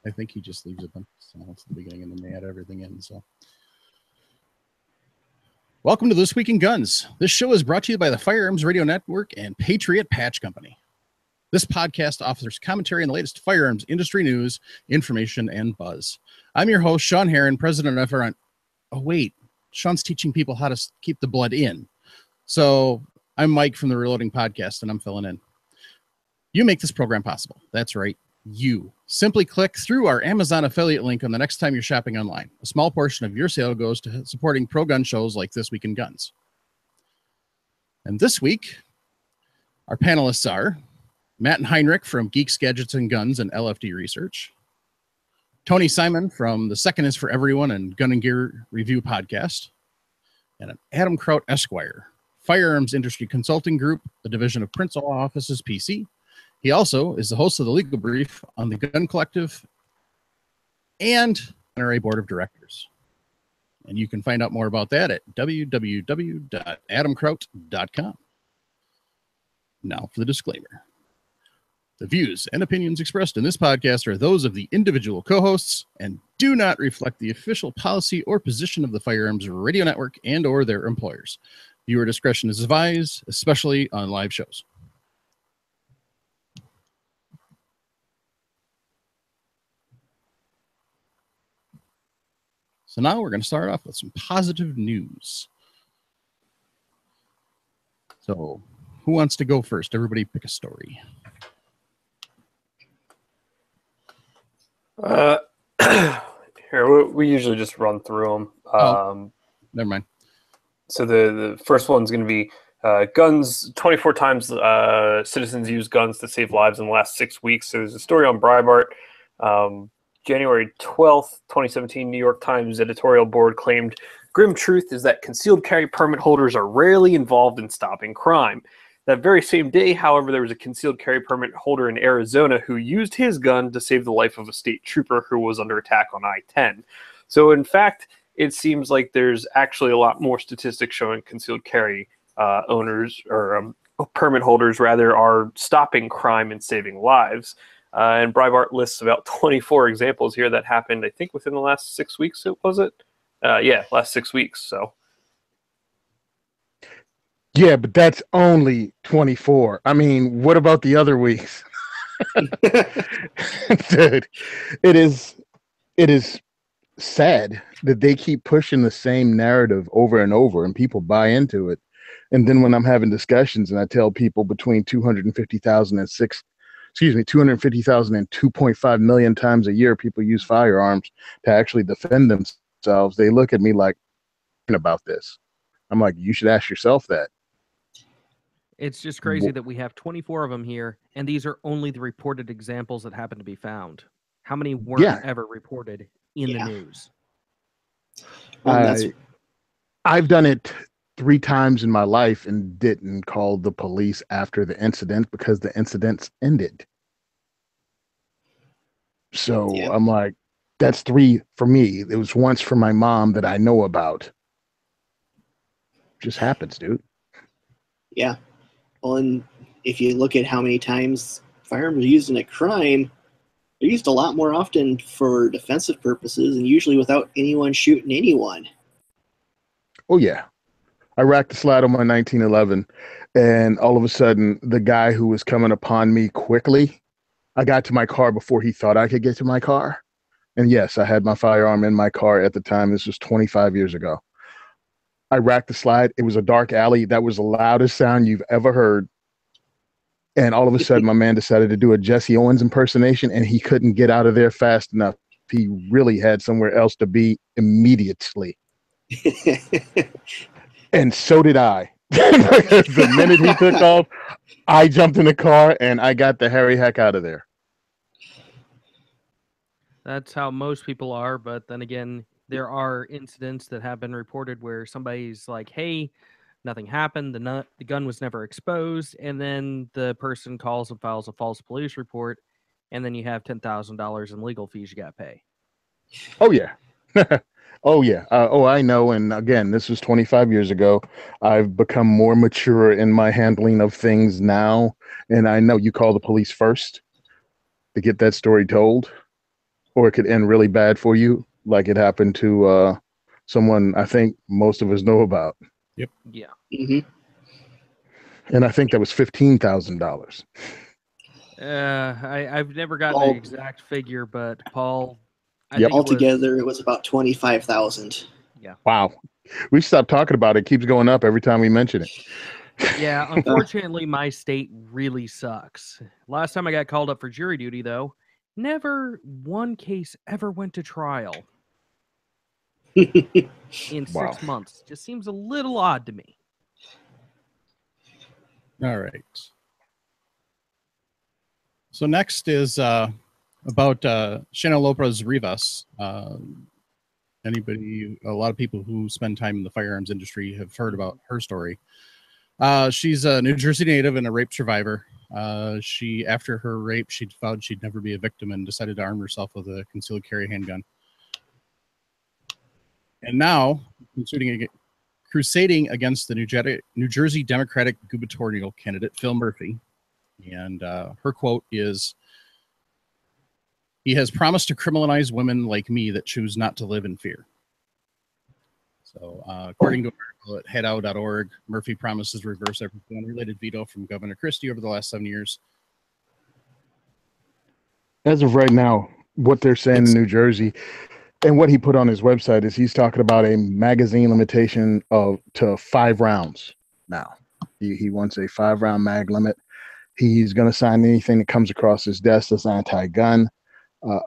I think he just leaves it then. So it's the beginning and then they add everything in. So welcome to This Week in Guns. This show is brought to you by the Firearms Radio Network and Patriot Patch Company. This podcast offers commentary on the latest firearms industry news, information, and buzz. I'm your host, Sean Herron, president of FRN. Oh, wait. Sean's teaching people how to keep the blood in. So I'm Mike from the Reloading Podcast, and I'm filling in. You make this program possible. That's right. You. Simply click through our Amazon affiliate link on the next time you're shopping online. A small portion of your sale goes to supporting pro-gun shows like This Week in Guns. And this week, our panelists are Matt and Heinrich from Geeks, Gadgets, and Guns and LFD Research. Tony Simon from The Second is for Everyone and Gun and Gear Review Podcast. And Adam Kraut Esquire, Firearms Industry Consulting Group, a division of Prince Law Offices PC. He also is the host of the Legal Brief on the Gun Collective and NRA Board of Directors. And you can find out more about that at www.adamkraut.com. Now for the disclaimer. The views and opinions expressed in this podcast are those of the individual co-hosts and do not reflect the official policy or position of the Firearms Radio Network and or their employers. Viewer discretion is advised, especially on live shows. So now we're going to start off with some positive news. So who wants to go first? Everybody pick a story. Here, we usually just run through them. Never mind. So the first one's going to be guns. 24 times citizens use guns to save lives in the last 6 weeks. So there's a story on Breitbart. January 12th, 2017, New York Times editorial board claimed, "Grim truth is that concealed carry permit holders are rarely involved in stopping crime." That very same day, however, there was a concealed carry permit holder in Arizona who used his gun to save the life of a state trooper who was under attack on I-10. So, in fact, it seems like there's actually a lot more statistics showing concealed carry owners, or permit holders, rather, are stopping crime and saving lives. And Breitbart lists about 24 examples here that happened, I think, within the last 6 weeks, was it? Yeah, last 6 weeks, so... Yeah, but that's only 24. I mean, what about the other weeks? Dude, it is sad that they keep pushing the same narrative over and over and people buy into it. And then when I'm having discussions and I tell people between 250,000 and 2.5 million times a year people use firearms to actually defend themselves, they look at me like, about this. I'm like, you should ask yourself that. It's just crazy that we have 24 of them here, and these are only the reported examples that happen to be found. How many weren't ever reported in the news? I've done it 3 times in my life and didn't call the police after the incident because the incidents ended. So I'm like, that's 3 for me. It was once for my mom that I know about. Just happens, dude. Yeah. Well, and if you look at how many times firearms are used in a crime, they're used a lot more often for defensive purposes and usually without anyone shooting anyone. Oh, yeah. I racked the slide on my 1911, and all of a sudden, the guy who was coming upon me quickly, I got to my car before he thought I could get to my car. And yes, I had my firearm in my car at the time. This was 25 years ago. I racked the slide. It was a dark alley. That was the loudest sound you've ever heard. And all of a sudden, my man decided to do a Jesse Owens impersonation, and he couldn't get out of there fast enough. He really had somewhere else to be immediately. And so did I. The minute he took off, I jumped in the car, and I got the hairy heck out of there. That's how most people are, but then again, there are incidents that have been reported where somebody's like, hey, nothing happened, the gun was never exposed, and then the person calls and files a false police report, and then you have $10,000 in legal fees you got to pay. Oh, yeah. Oh, yeah. I know. And again, this was 25 years ago. I've become more mature in my handling of things now. And I know you call the police first to get that story told. or it could end really bad for you, like it happened to someone I think most of us know about. Yep. Yeah. Hmm. And I think that was $15,000. I've never gotten All- an exact figure, but Paul, I Yep. think it was, Altogether, it was about 25,000. Wow. We stopped talking about it. It keeps going up every time we mention it. yeah. Unfortunately, my state really sucks. Last time I got called up for jury duty, though, never one case ever went to trial in Wow. 6 months. Just seems a little odd to me. All right. So next is about Shanna Lopez Rivas. A lot of people who spend time in the firearms industry have heard about her story. She's a New Jersey native and a rape survivor. After her rape, she vowed she'd never be a victim and decided to arm herself with a concealed carry handgun. And now, crusading against the New Jersey Democratic gubernatorial candidate, Phil Murphy. And her quote is, "He has promised to criminalize women like me that choose not to live in fear." So according to an article at headout.org, Murphy promises to reverse every gun-related veto from Governor Christie over the last 7 years. As of right now, what they're saying in New Jersey and what he put on his website is he's talking about a magazine limitation to 5 rounds now. He wants a 5-round mag limit. He's going to sign anything that comes across his desk that's anti-gun.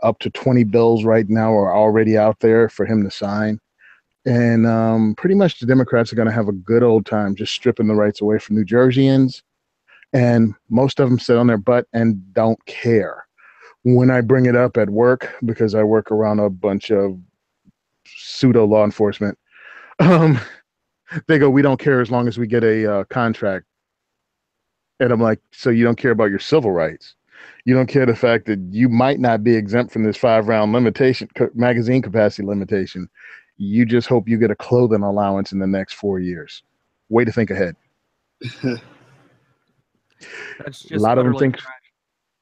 Up to 20 bills right now are already out there for him to sign. And pretty much the Democrats are going to have a good old time just stripping the rights away from New Jerseyans. And most of them sit on their butt and don't care. When I bring it up at work, because I work around a bunch of pseudo law enforcement, they go, "We don't care as long as we get a contract." And I'm like, "So you don't care about your civil rights? You don't care the fact that you might not be exempt from this 5-round limitation, magazine capacity limitation. You just hope you get a clothing allowance in the next 4 years. Way to think ahead." That's just A lot of them think.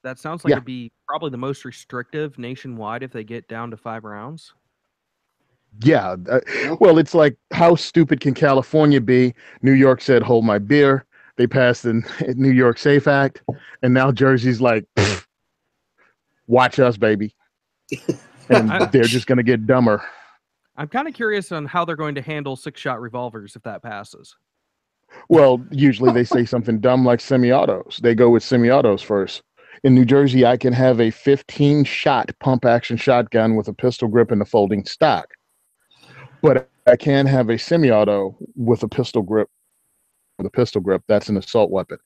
That sounds like Yeah. it'd be probably the most restrictive nationwide if they get down to 5 rounds. Yeah. Well, it's like, how stupid can California be? New York said, "Hold my beer." They passed the New York Safe Act. And now Jersey's like, "Watch us, baby." And they're just going to get dumber. I'm kind of curious on how they're going to handle 6-shot revolvers if that passes. Well, usually they say something dumb like semi-autos. They go with semi-autos first. In New Jersey, I can have a 15-shot pump-action shotgun with a pistol grip and a folding stock. But I can have a semi-auto with a pistol grip. That's an assault weapon.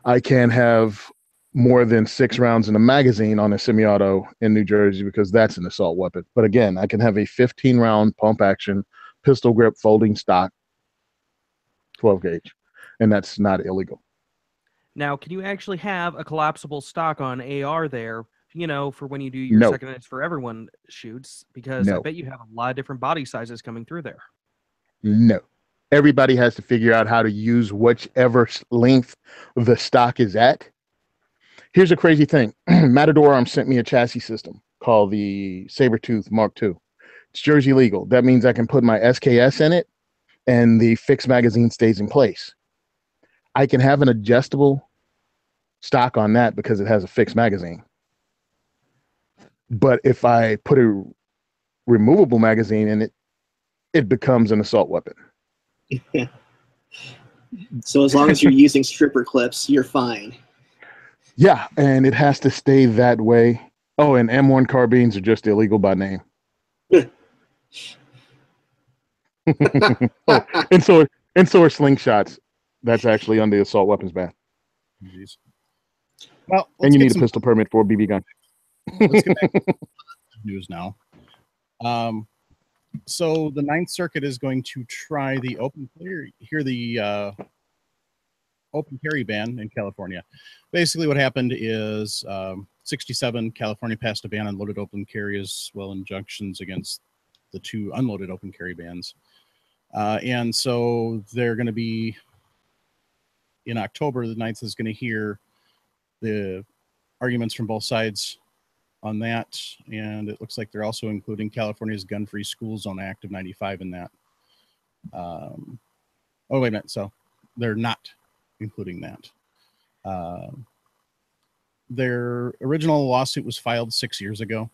I can have more than 6 rounds in a magazine on a semi-auto in New Jersey because that's an assault weapon. But again, I can have a 15-round pump-action pistol grip folding stock 12 gauge, and that's not illegal. Now, can you actually have a collapsible stock on AR there, for when you do your Second It's for Everyone shoots? Because I bet you have a lot of different body sizes coming through there. No. Everybody has to figure out how to use whichever length the stock is at. Here's a crazy thing. Matador Arms sent me a chassis system called the Sabertooth Mark II. It's Jersey legal. That means I can put my SKS in it and the fixed magazine stays in place. I can have an adjustable stock on that because it has a fixed magazine. But if I put a removable magazine in it, it becomes an assault weapon. So as long as you're using stripper clips, you're fine. Yeah, and it has to stay that way. Oh, and M1 carbines are just illegal by name. Oh, and so are slingshots. That's actually on the assault weapons ban. Jeez. Well, and you need a pistol permit for a BB gun. Let's get back to news now. So the Ninth Circuit is going to try the open carry ban in California. Basically, what happened is 67 California passed a ban on loaded open carry as well injunctions against the 2 unloaded open carry bans. And so they're going to be in October. The 9th is going to hear the arguments from both sides on that, and it looks like they're also including California's Gun-Free School Zone Act of '95 in that. Oh, wait a minute. So they're not including that. Their original lawsuit was filed 6 years ago,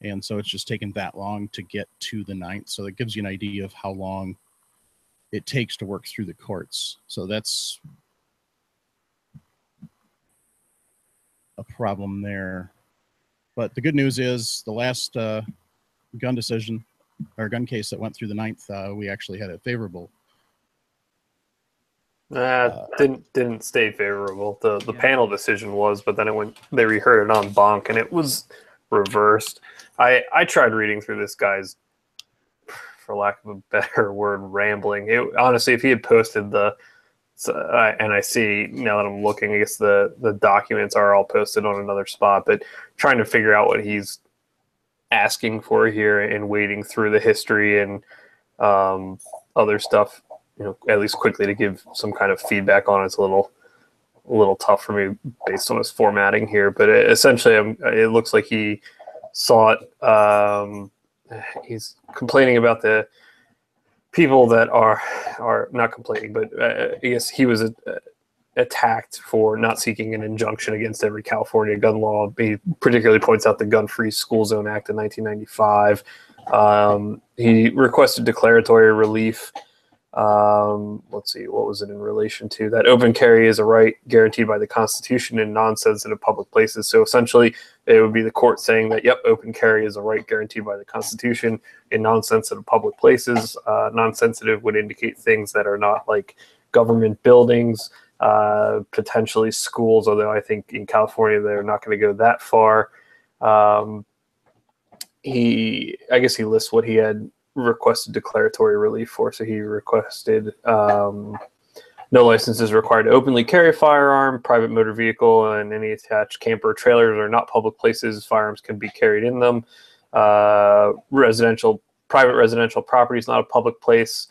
and so it's just taken that long to get to the 9th. So that gives you an idea of how long it takes to work through the courts. So that's a problem there. But the good news is the last gun decision or gun case that went through the 9th, we actually had it favorable. Didn't stay favorable. The panel decision was, but then they reheard it on bonk and it was reversed. I tried reading through this guy's, for lack of a better word, rambling. Honestly, if he had posted and I see now that I'm looking, I guess the documents are all posted on another spot, but trying to figure out what he's asking for here and wading through the history and other stuff, at least quickly to give some kind of feedback on it's a little tough for me based on his formatting here. But essentially, it looks like he sought. He's complaining about the people that are not complaining, but I guess he was attacked for not seeking an injunction against every California gun law. He particularly points out the Gun-Free School Zone Act of 1995. He requested declaratory relief. Let's see, what was it in relation to? That open carry is a right guaranteed by the Constitution in non-sensitive public places. So essentially, it would be the court saying that, yep, open carry is a right guaranteed by the Constitution in non-sensitive public places. Non-sensitive would indicate things that are not like government buildings, potentially schools, although I think in California they're not going to go that far. I guess he lists what he had requested declaratory relief for. So he requested no license is required to openly carry a firearm, private motor vehicle, and any attached camper or trailers are not public places. Firearms can be carried in them. Private residential property is not a public place,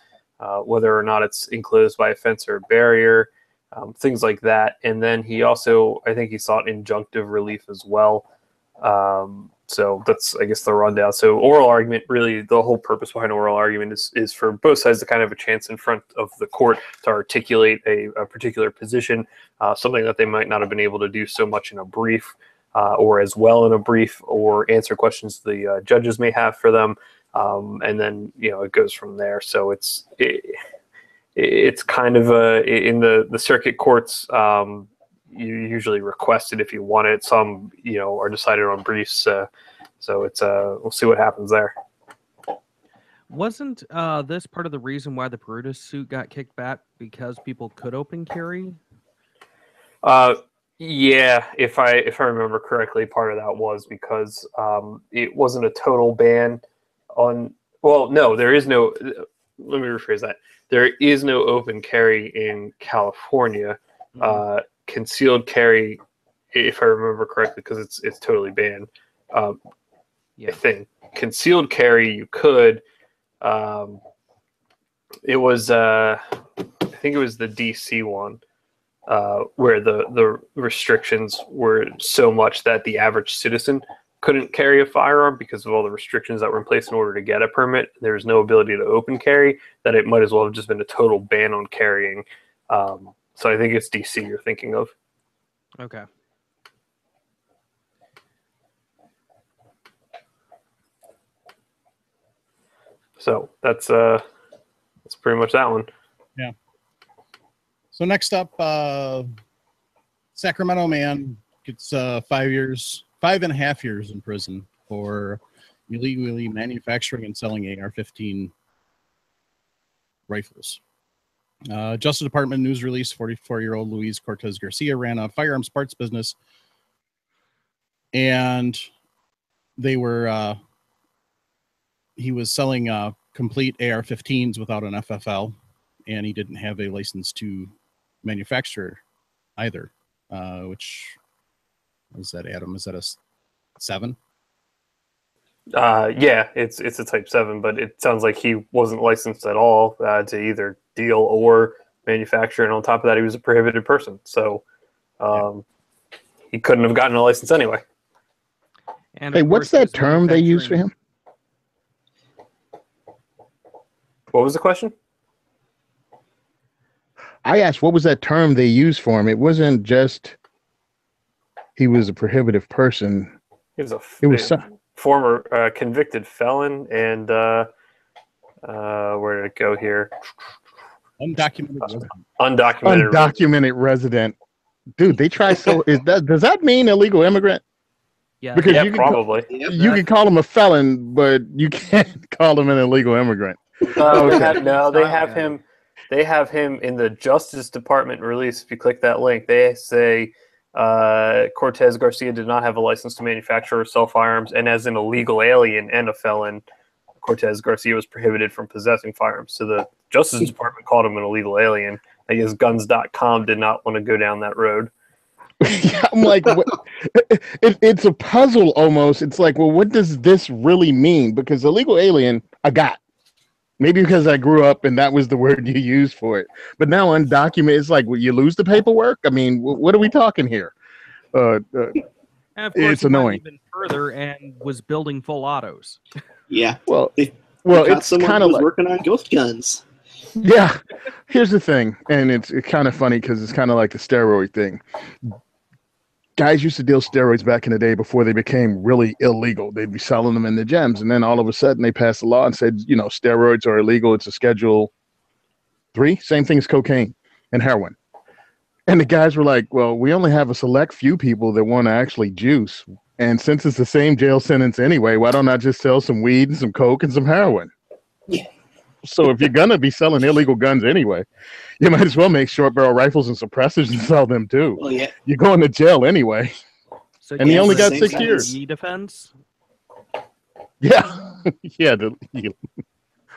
whether or not it's enclosed by a fence or a barrier, things like that. And then he also, I think he sought injunctive relief as well. So that's, I guess, the rundown. So oral argument, really the whole purpose behind oral argument is for both sides to kind of have a chance in front of the court to articulate a particular position, something that they might not have been able to do so much in a brief or as well in a brief, or answer questions the judges may have for them. And then, it goes from there. So it's kind of in the circuit courts, you usually request it if you want it. Some, are decided on briefs. So it's we'll see what happens there. Wasn't this part of the reason why the Brutus suit got kicked back, because people could open carry? Yeah, if I remember correctly, part of that was because it wasn't a total ban on. Well, no, there is no. Let me rephrase that. There is no open carry in California. Mm-hmm. Concealed carry, if I remember correctly, because it's totally banned. I think concealed carry you could. It was I think it was the DC one where the restrictions were so much that the average citizen couldn't carry a firearm because of all the restrictions that were in place in order to get a permit. There was no ability to open carry, that it might as well have just been a total ban on carrying. So I think it's DC you're thinking of. Okay. So that's pretty much that one. Yeah. So next up, Sacramento man gets 5.5 years in prison for illegally manufacturing and selling AR-15 rifles. Justice Department news release: 44-year-old Luis Cortez Garcia ran a firearms parts business, and he was selling complete AR-15s without an FFL, and he didn't have a license to manufacture either. Which is that, Adam? Is that a 7? Yeah, it's a Type 7, but it sounds like he wasn't licensed at all to either deal or manufacture, and on top of that, he was a prohibited person. So he couldn't have gotten a license anyway. And Hey, of what's course, there's that term they use for manufacturing. him? What was the question? I asked, what was that term they used for him? It wasn't just he was a prohibitive person. He was It was former convicted felon, and where did it go here? Undocumented resident. Undocumented. resident. Dude, they try so. Does that mean illegal immigrant? Yeah, Because Yeah, you can probably. you can call him a felon, but you can't call him an illegal immigrant. They have him in the Justice Department release. If you click that link, they say Cortez Garcia did not have a license to manufacture or sell firearms, and as an illegal alien and a felon, Cortez Garcia was prohibited from possessing firearms. So the Justice Department called him an illegal alien. I guess guns.com did not want to go down that road. I'm like, it's a puzzle almost. It's like, well, what does this really mean? Because illegal alien, I got. Maybe because I grew up and that was the word you used for it. But now undocumented, it's like, well, you lose the paperwork? I mean, what are we talking here? And of course, it's he went annoying. even further and was building full autos. Yeah. Well, They well, caught it's someone kind who of was like, working on ghost guns. yeah. Here's the thing, and it's kind of funny because it's kind of like the steroid thing. Guys used to deal steroids back in the day before they became really illegal. They'd be selling them in the gyms, and then all of a sudden they passed a law and said, you know, steroids are illegal. It's a Schedule 3, same thing as cocaine and heroin. And the guys were like, well, we only have a select few people that want to actually juice. And since it's the same jail sentence anyway, why don't I just sell some weed and some coke and some heroin? Yeah. So if you're going to be selling illegal guns anyway, you might as well make short barrel rifles and suppressors and sell them too. Well, yeah. You're going to jail anyway. So And he you only have got the 6 same years. knee defense. Yeah. Yeah.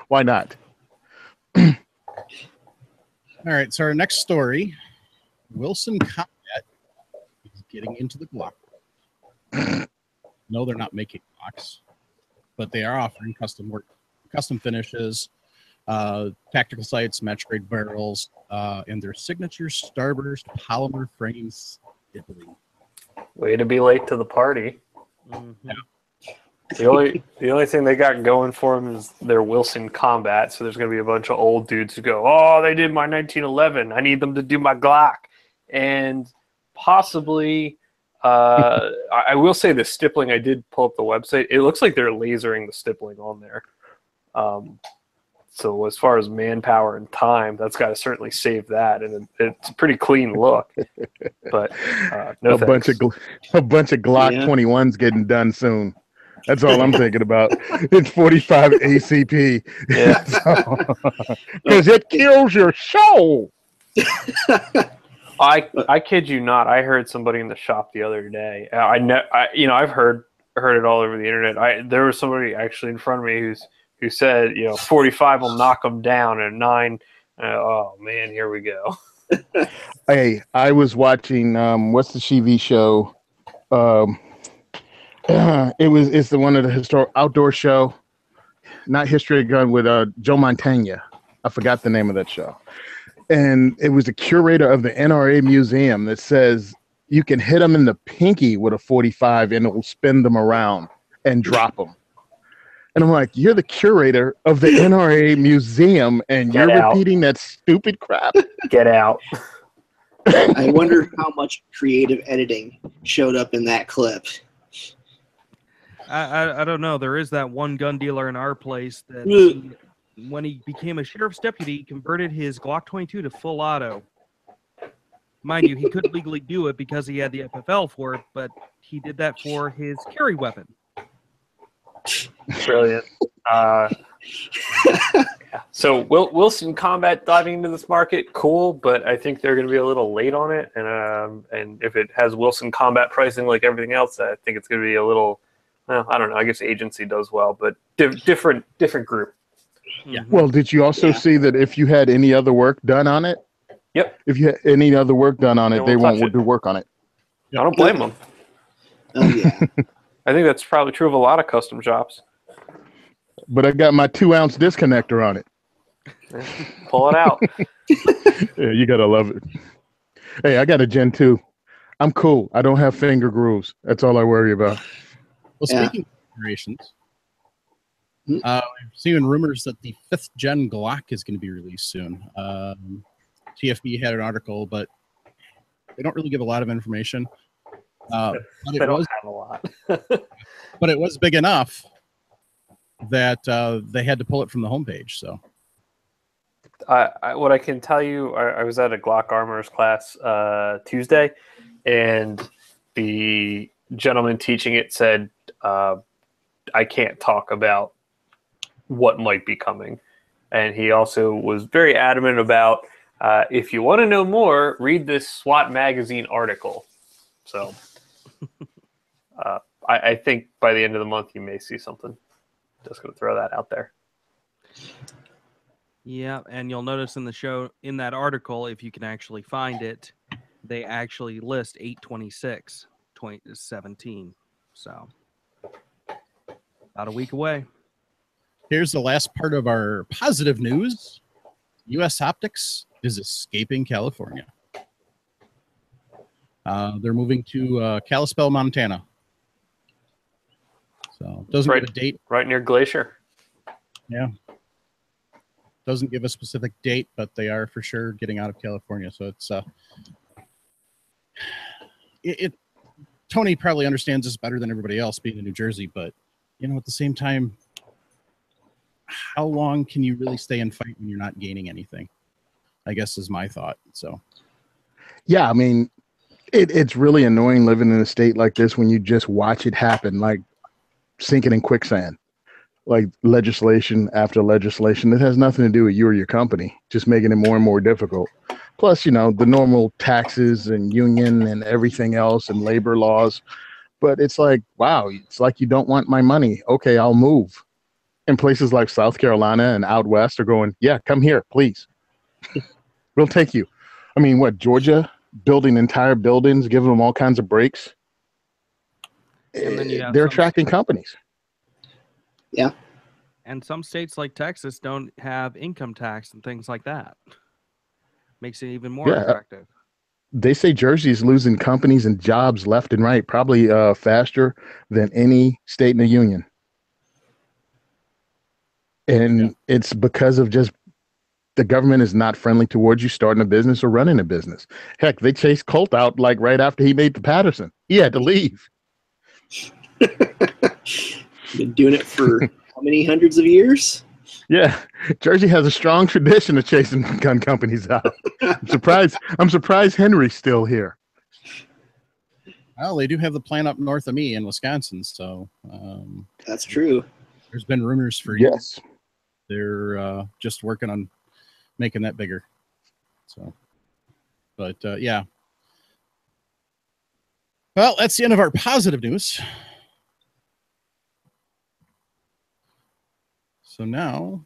Why not? All right. So our next story, Wilson Combat is getting into the Glock. No, they're not making Glocks, but they are offering custom finishes, tactical sights, match grade barrels, and their signature starburst polymer frames stippling. Way to be late to the party. Mhm. Yeah. The only thing they got going for them is their Wilson Combat. So there's going to be a bunch of old dudes who go, "Oh, they did my 1911. I need them to do my Glock," and possibly. I will say the stippling. I did pull up the website. It looks like they're lasering the stippling on there. So as far as manpower and time, that's got to certainly save that, and it's a pretty clean look. But no, a bunch of Glock Yeah. 21s getting done soon. That's all I'm thinking about. It's 45 ACP. Yeah. Because it kills your soul. I kid you not. I heard somebody in the shop the other day. I've heard it all over the internet. There was somebody actually in front of me who said, 45 will knock them down, and 9. Oh man, here we go. Hey, I was watching what's the TV show? It's the one of the historic outdoor show, not History of Gun, with Joe Montana. I forgot the name of that show. And it was the curator of the NRA museum that says you can hit them in the pinky with a 45 and it will spin them around and drop them. And I'm like, you're the curator of the NRA museum and Get you're out. repeating that stupid crap? Get out. I wonder how much creative editing showed up in that clip. I don't know. There is that one gun dealer in our place that when he became a sheriff's deputy, converted his Glock 22 to full auto. Mind you, he couldn't legally do it because he had the FFL for it, but he did that for his carry weapon. Brilliant. Yeah. So Wilson Combat diving into this market, cool, but I think they're going to be a little late on it. And if it has Wilson Combat pricing like everything else, I think it's going to be a little. Well, I don't know. I guess Agency does well, but different group. Yeah. Well, did you also see that if you had any other work done on it? Yep. If you had any other work done on it, They they won't won't touch it. do work on it. I don't blame them. Oh yeah. I think that's probably true of a lot of custom shops. But I got my 2-ounce disconnector on it. Pull it out. Yeah, you gotta love it. Hey, I got a Gen 2. I'm cool. I don't have finger grooves. That's all I worry about. Well, Yeah. speaking of generations, Hmm. we're seeing rumors that the 5th gen Glock is going to be released soon. TFB had an article, but they don't really give a lot of information. But They it don't was, have a lot. but it was big enough that they had to pull it from the homepage. So What I can tell you, I was at a Glock Armorers class Tuesday, and the gentleman teaching it said, I can't talk about what might be coming. And he also was very adamant about, if you want to know more, read this SWAT magazine article. So I think by the end of the month, you may see something. Just going to throw that out there. Yeah, and you'll notice in the show, in that article, if you can actually find it, they actually list 8/26, 2017. So, about a week away. here's the last part of our positive news. U.S. Optics is escaping California. They're moving to Kalispell, Montana. So doesn't give a date. Right near Glacier. Yeah. Doesn't give a specific date, but they are for sure getting out of California. So it's Tony probably understands this better than everybody else being in New Jersey, but at the same time, how long can you really stay and fight when you're not gaining anything? I guess is my thought. So Yeah, I mean, it's really annoying living in a state like this when you just watch it happen, like sinking in quicksand. Like legislation after legislation that has nothing to do with you or your company, just making it more and more difficult. Plus, the normal taxes and union and everything else and labor laws. But it's like, wow, it's like you don't want my money. Okay, I'll move. And places like South Carolina and out west are going, yeah, come here, please. We'll take you. I mean, what, Georgia building entire buildings, giving them all kinds of breaks? And then you have they're attracting companies. Yeah. And some states like Texas don't have income tax and things like that. Makes it even more attractive. They say Jersey is losing companies and jobs left and right, probably faster than any state in the union. And it's because of just the government is not friendly towards you starting a business or running a business. Heck, they chased Colt out like right after he made the Patterson. He had to leave. Been doing it for how many hundreds of years? Yeah, Jersey has a strong tradition of chasing gun companies out. I'm surprised Henry's still here. Well, they do have the plant up north of me in Wisconsin, so That's true. There's been rumors for years. They're just working on making that bigger. So, but yeah. Well, that's the end of our positive news. So now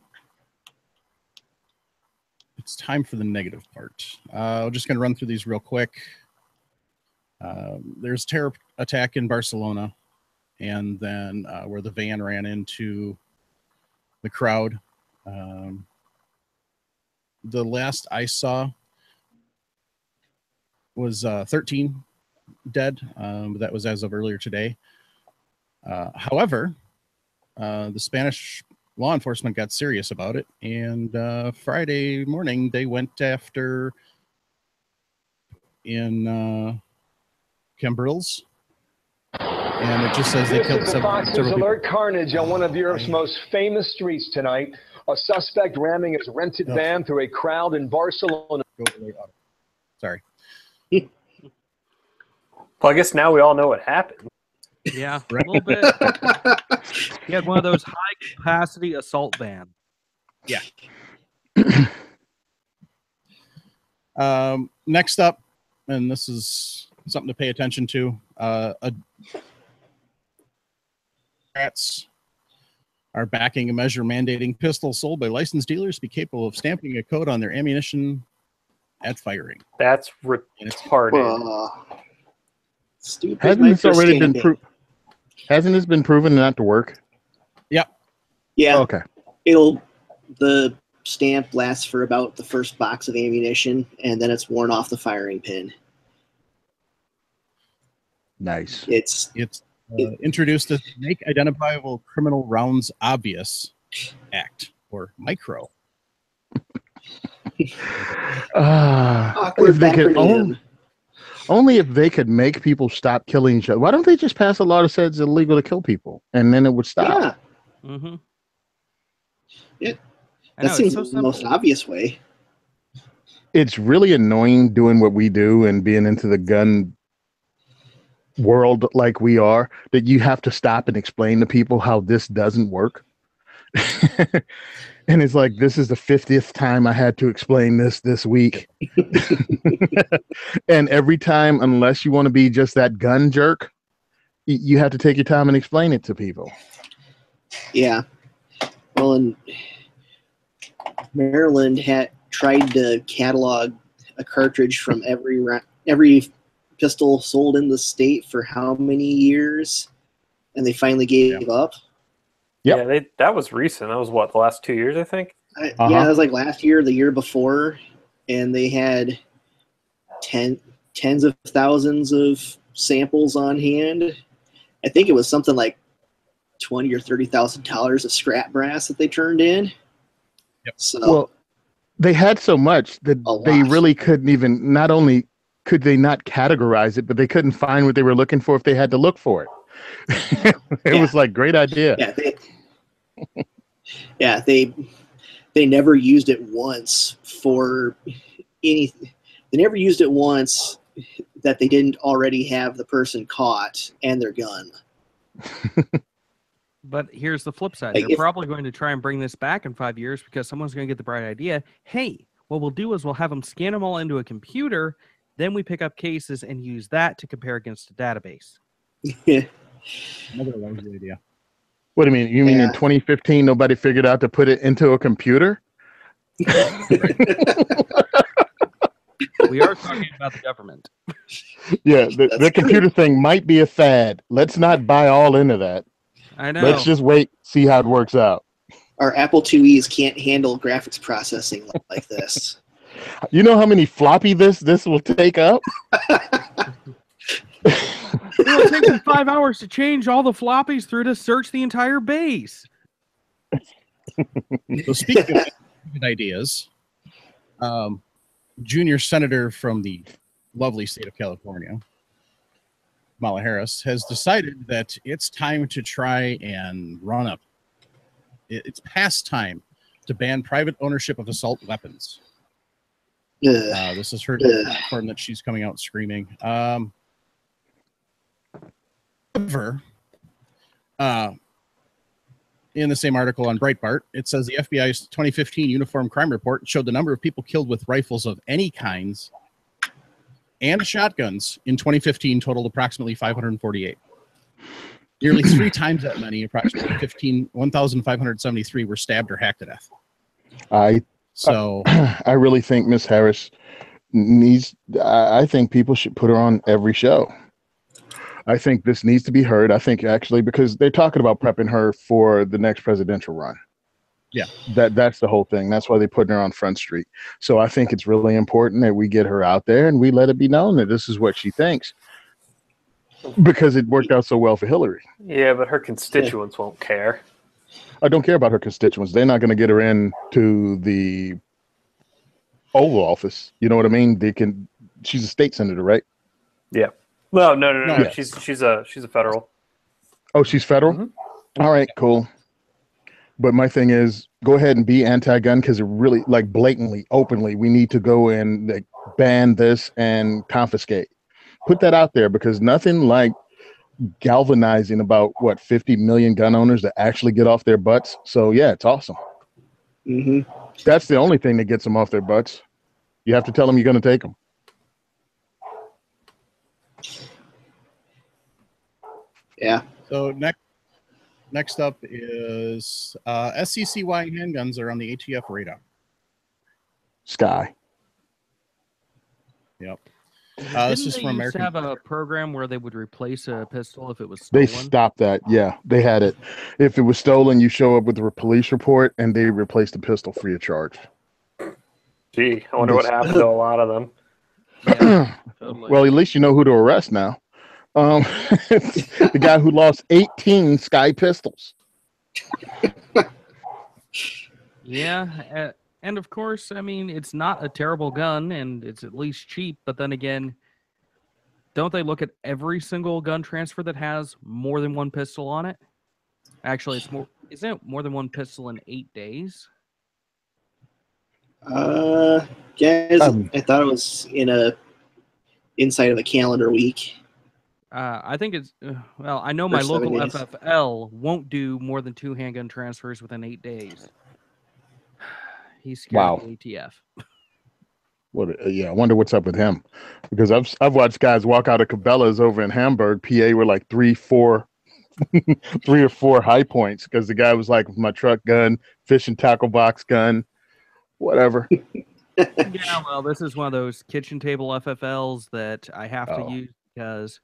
it's time for the negative part. I'm just going to run through these real quick. There's a terror attack in Barcelona, and then where the van ran into the crowd. The last I saw was 13 dead. That was as of earlier today. However, the Spanish law enforcement got serious about it, and Friday morning they went after in Cambrils, and it just says they killed several alert carnage on one of Europe's most famous streets tonight. A suspect ramming his rented van through a crowd in Barcelona. Sorry. Well, I guess now we all know what happened. Yeah, a little bit. He had one of those high-capacity assault vans. Yeah. Next up, and this is something to pay attention to, Democrats are backing a measure mandating pistols sold by licensed dealers be capable of stamping a code on their ammunition at firing. That's retarded. Stupid. Hasn't this already been proven? Hasn't this been proven not to work? Yep. Yeah. Okay. The stamp lasts for about the first box of ammunition, and then it's worn off the firing pin. Nice. It's introduced the Make Identifiable Criminal Rounds Obvious Act, or MICRO. If they could only if they could make people stop killing each other. Why don't they just pass a law that says it's illegal to kill people, and then it would stop? Yeah. Mm-hmm. That seems the most obvious way. It's really annoying doing what we do and being into the gun world like we are, that you have to stop and explain to people how this doesn't work. And it's like, this is the 50th time I had to explain this week. And every time, unless you want to be just that gun jerk, you have to take your time and explain it to people. Yeah. Well, and Maryland had tried to catalog a cartridge from every pistol sold in the state for how many years, and they finally gave up. Yep. Yeah, that was recent. That was what, the last 2 years, I think? Yeah, it was like last year, the year before, and they had tens of thousands of samples on hand. I think it was something like $20,000 or $30,000 of scrap brass that they turned in. Yep. So, well, they had so much that they really couldn't even, not only could they not categorize it, but they couldn't find what they were looking for if they had to look for it. It was like, great idea. They never used it once for anything. They never used it once that they didn't already have the person caught and their gun. But here's the flip side. Like They're probably going to try and bring this back in 5 years because someone's going to get the bright idea. Hey, what we'll do is we'll have them scan them all into a computer. Then we pick up cases and use that to compare against a database. Another lousy idea. What do you mean? You mean in 2015, nobody figured out to put it into a computer? We are talking about the government. Yeah, the computer thing might be a fad. Let's not buy all into that. I know. Let's just wait, see how it works out. Our Apple IIes can't handle graphics processing like this. You know how many floppy this will take up? It'll take me 5 hours to change all the floppies through to search the entire base. So speaking of good ideas, junior senator from the lovely state of California, Kamala Harris, has decided that it's time to try and run up. It's past time to ban private ownership of assault weapons. This is her platform that she's coming out screaming. However, in the same article on Breitbart, it says the FBI's 2015 Uniform Crime Report showed the number of people killed with rifles of any kinds and shotguns in 2015 totaled approximately 548. Nearly 3 times that many, approximately 1,573, were stabbed or hacked to death. I really think Miss Harris needs. I think people should put her on every show. I think this needs to be heard. I think actually because they're talking about prepping her for the next presidential run. Yeah, that's the whole thing. That's why they're putting her on Front Street. So I think it's really important that we get her out there and we let it be known that this is what she thinks, because it worked out so well for Hillary. Yeah, but her constituents won't care. I don't care about her constituents. They're not going to get her into the Oval Office. You know what I mean? They can. She's a state senator, right? Yeah. No. Yeah. She's a federal. Oh, she's federal? Mm-hmm. All right, cool. But my thing is, go ahead and be anti-gun, because it really, like, blatantly, openly, we need to go and like, ban this and confiscate. Put that out there, because nothing like galvanizing about 50 million gun owners that actually get off their butts. So yeah, it's awesome. Mm-hmm. That's the only thing that gets them off their butts. You have to tell them you're going to take them. Yeah. So next up is SCCY handguns are on the ATF radar. Sky. Yep. This is from American. Have a program where they would replace a pistol if it was stolen? They stopped that. Yeah, they had it. If it was stolen, you show up with a police report, and they replaced the pistol free of charge. Gee, I wonder what happened to a lot of them. Yeah, totally. Well, at least you know who to arrest now. The guy who lost 18 Sky pistols. Yeah, and of course, I mean, it's not a terrible gun, and it's at least cheap. But then again, don't they look at every single gun transfer that has more than one pistol on it? Actually, it's more. Isn't it more than one pistol in 8 days? Guys, I thought it was inside of a calendar week. I think it's well. I know For my 7 local days. FFL won't do more than 2 handgun transfers within 8 days. He's scared Wow. of the ATF. Yeah, I wonder what's up with him, because I've watched guys walk out of Cabela's over in Hamburg, PA, with like 3 or 4 high points because the guy was like, my truck gun, fish and tackle box gun, whatever. Yeah, well, this is one of those kitchen table FFLs that I have to use because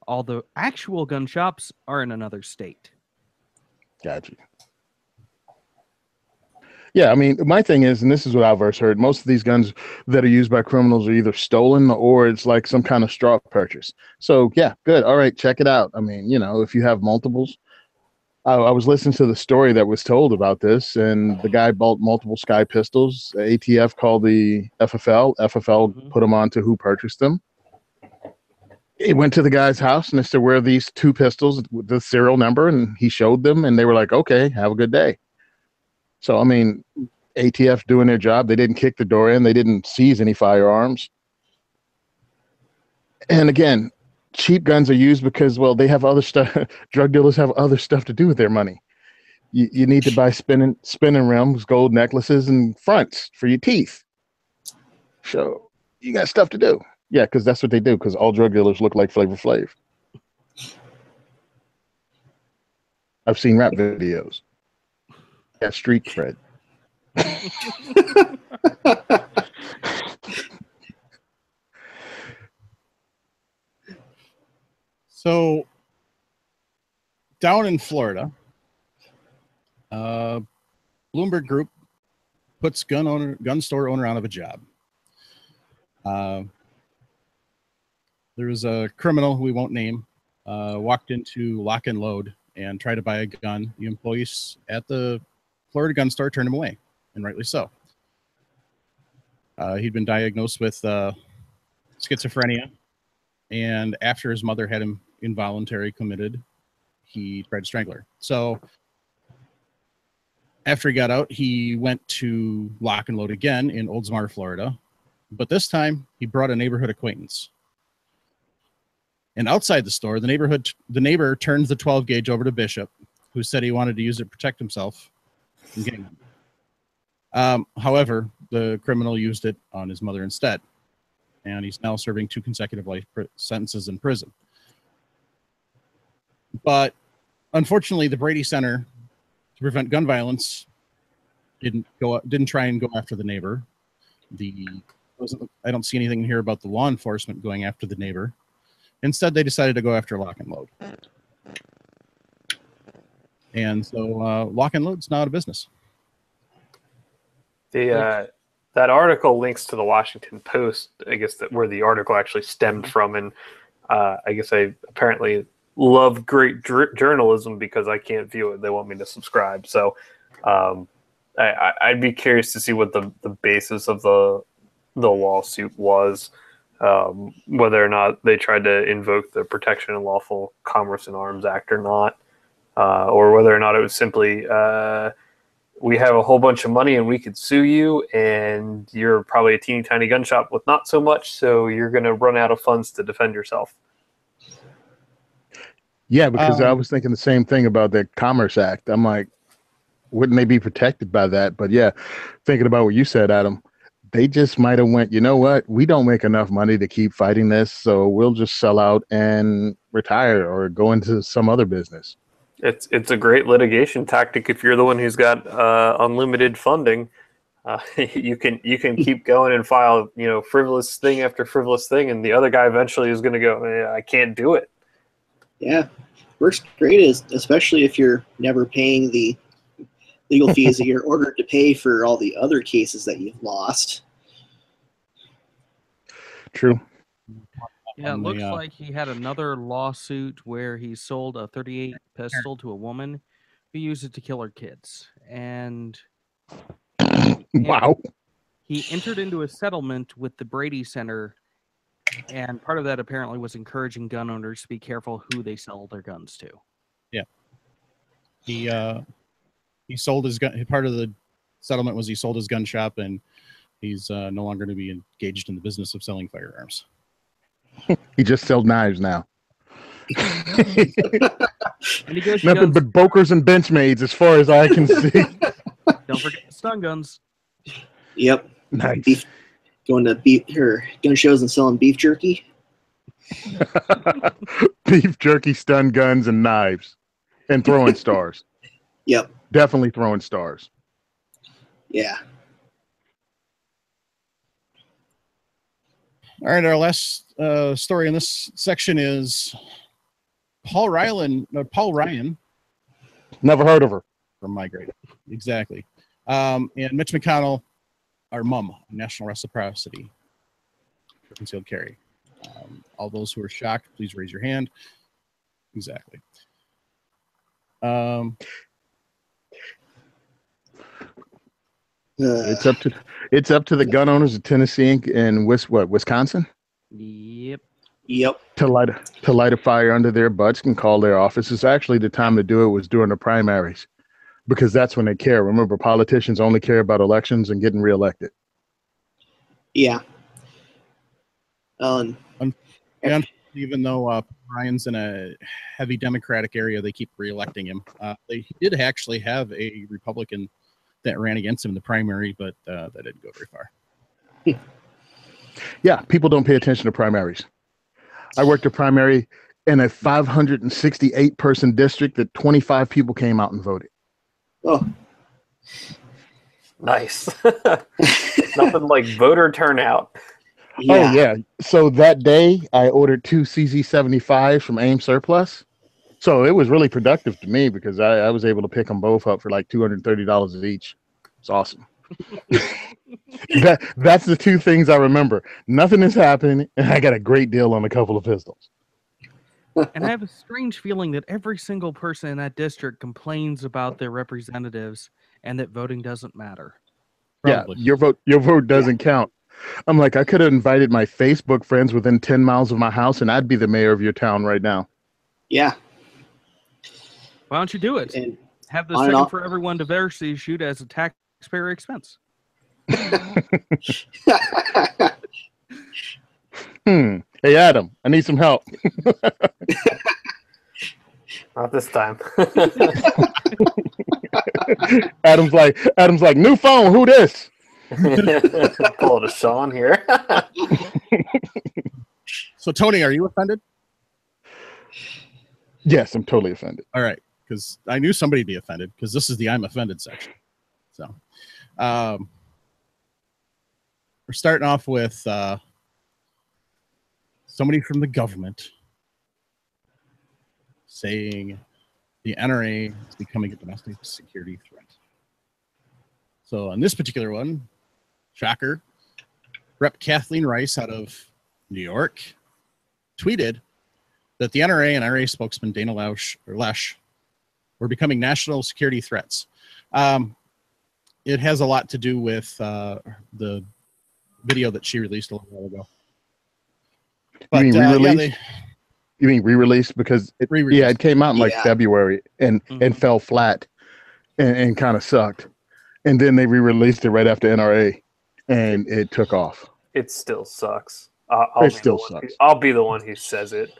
all the actual gun shops are in another state. Gotcha. Yeah, I mean, my thing is, and this is what I've heard, most of these guns that are used by criminals are either stolen or it's like some kind of straw purchase. So, yeah, good. All right, check it out. I mean, if you have multiples. I was listening to the story that was told about this, and the guy bought multiple Sky pistols. ATF called the FFL. FFL put them on to who purchased them. He went to the guy's house, and they said, where are these 2 pistols with the serial number? And he showed them, and they were like, okay, have a good day. So, I mean, ATF doing their job. They didn't kick the door in. They didn't seize any firearms. And again, cheap guns are used because, well, they have other stuff. Drug dealers have other stuff to do with their money. You need to buy spinning rims, gold necklaces, and fronts for your teeth. So you got stuff to do. Yeah, because that's what they do, because all drug dealers look like Flavor Flav. I've seen rap videos. Got street cred. So, down in Florida, Bloomberg Group puts gun store owner out of a job. There was a criminal who we won't name, walked into Lock and Load and tried to buy a gun. The employees at the Florida gun store turned him away, and rightly so. He'd been diagnosed with schizophrenia, and after his mother had him involuntary committed, he tried to strangle her. So after he got out, he went to Lock and Load again in Oldsmar, Florida, but this time he brought a neighborhood acquaintance. And outside the store, the neighbor turned the 12 gauge over to Bishop, who said he wanted to use it to protect himself from getting them. However, the criminal used it on his mother instead, and he's now serving 2 consecutive life sentences in prison. But unfortunately, the Brady Center to Prevent Gun Violence didn't try and go after the neighbor. I don't see anything here about the law enforcement going after the neighbor. Instead, they decided to go after Lock and Load. And so Lock and Load's now out of business. That article links to the Washington Post, I guess, where the article actually stemmed from. And I guess I apparently love great journalism because I can't view it. They want me to subscribe. So I'd be curious to see what the basis of the lawsuit was. Whether or not they tried to invoke the Protection and Lawful Commerce in Arms Act or not, or whether or not it was simply, we have a whole bunch of money and we could sue you, and you're probably a teeny tiny gun shop with not so much, so you're going to run out of funds to defend yourself. Yeah, because I was thinking the same thing about the Commerce Act. I'm like, wouldn't they be protected by that? But yeah, thinking about what you said, Adam, they just might have went, you know what? We don't make enough money to keep fighting this, so we'll just sell out and retire or go into some other business. It's a great litigation tactic if you're the one who's got unlimited funding. You can keep going and file frivolous thing after frivolous thing, and the other guy eventually is going to go, I can't do it. Yeah, works great, especially if you're never paying the legal fees that you're ordered to pay for all the other cases that you've lost. True. Yeah, it on looks the, like he had another lawsuit where he sold a 38 pistol to a woman who used it to kill her kids. And Wow. he entered into a settlement with the Brady Center, and part of that apparently was encouraging gun owners to be careful who they sell their guns to. he sold his gun. Part of the settlement was he sold his gun shop, and he's no longer going to be engaged in the business of selling firearms. He just sells knives now. And he goes to Nothing guns. but Bokers and Benchmades as far as I can see. Don't forget the stun guns. Yep. Nice. Beef, going to gun shows and selling beef jerky. Beef jerky, stun guns, and knives. And throwing stars. Yep. Definitely throwing stars. Yeah. All right, our last story in this section is Paul Ryan Never heard of her. from my grade. Exactly. And Mitch McConnell, our mum, national reciprocity for concealed carry. All those who are shocked, please raise your hand. Exactly. It's up to the gun owners of Tennessee and Wisconsin Yep. Yep. to light a fire under their butts and call their offices. Actually, the time to do it was during the primaries, because that's when they care. Remember, politicians only care about elections and getting reelected. Yeah. And even though Ryan's in a heavy Democratic area, they keep reelecting him. He did actually have a Republican that ran against him in the primary, but that didn't go very far. Yeah, people don't pay attention to primaries. I worked a primary in a 568 person district that 25 people came out and voted. Oh. Nice. Nothing like voter turnout. Yeah. Oh, yeah. So that day, I ordered 2 CZ75s from AIM Surplus. So it was really productive to me because I was able to pick them both up for like $230 each. It's awesome. That's the two things I remember. Nothing is happening, and I got a great deal on a couple of pistols. And I have a strange feeling that every single person in that district complains about their representatives and that voting doesn't matter. Probably. Yeah, your vote doesn't count. I'm like, I could have invited my Facebook friends within 10 miles of my house, and I'd be the mayor of your town right now. Yeah. Why don't you do it? And Have the on and Second off. for Everyone diversity shoot as a taxpayer expense. Hey, Adam, I need some help. Not this time. Adam's like, new phone, who this? Pull it a Sean here. So, Tony, are you offended? Yes, I'm totally offended. All right, because I knew somebody'd be offended because this is the I'm offended section. So, we're starting off with somebody from the government saying the NRA is becoming a domestic security threat. So, on this particular one, shocker, Rep. Kathleen Rice out of New York tweeted that the NRA and NRA spokesman Dana Lesh were becoming national security threats. It has a lot to do with the video that she released a little while ago. But, you mean re-released? yeah, You mean re-released? Because it came out in like February and fell flat and kind of sucked. And then they re-released it right after NRA and it took off. It still sucks. It still sucks. I'll be the one who says it.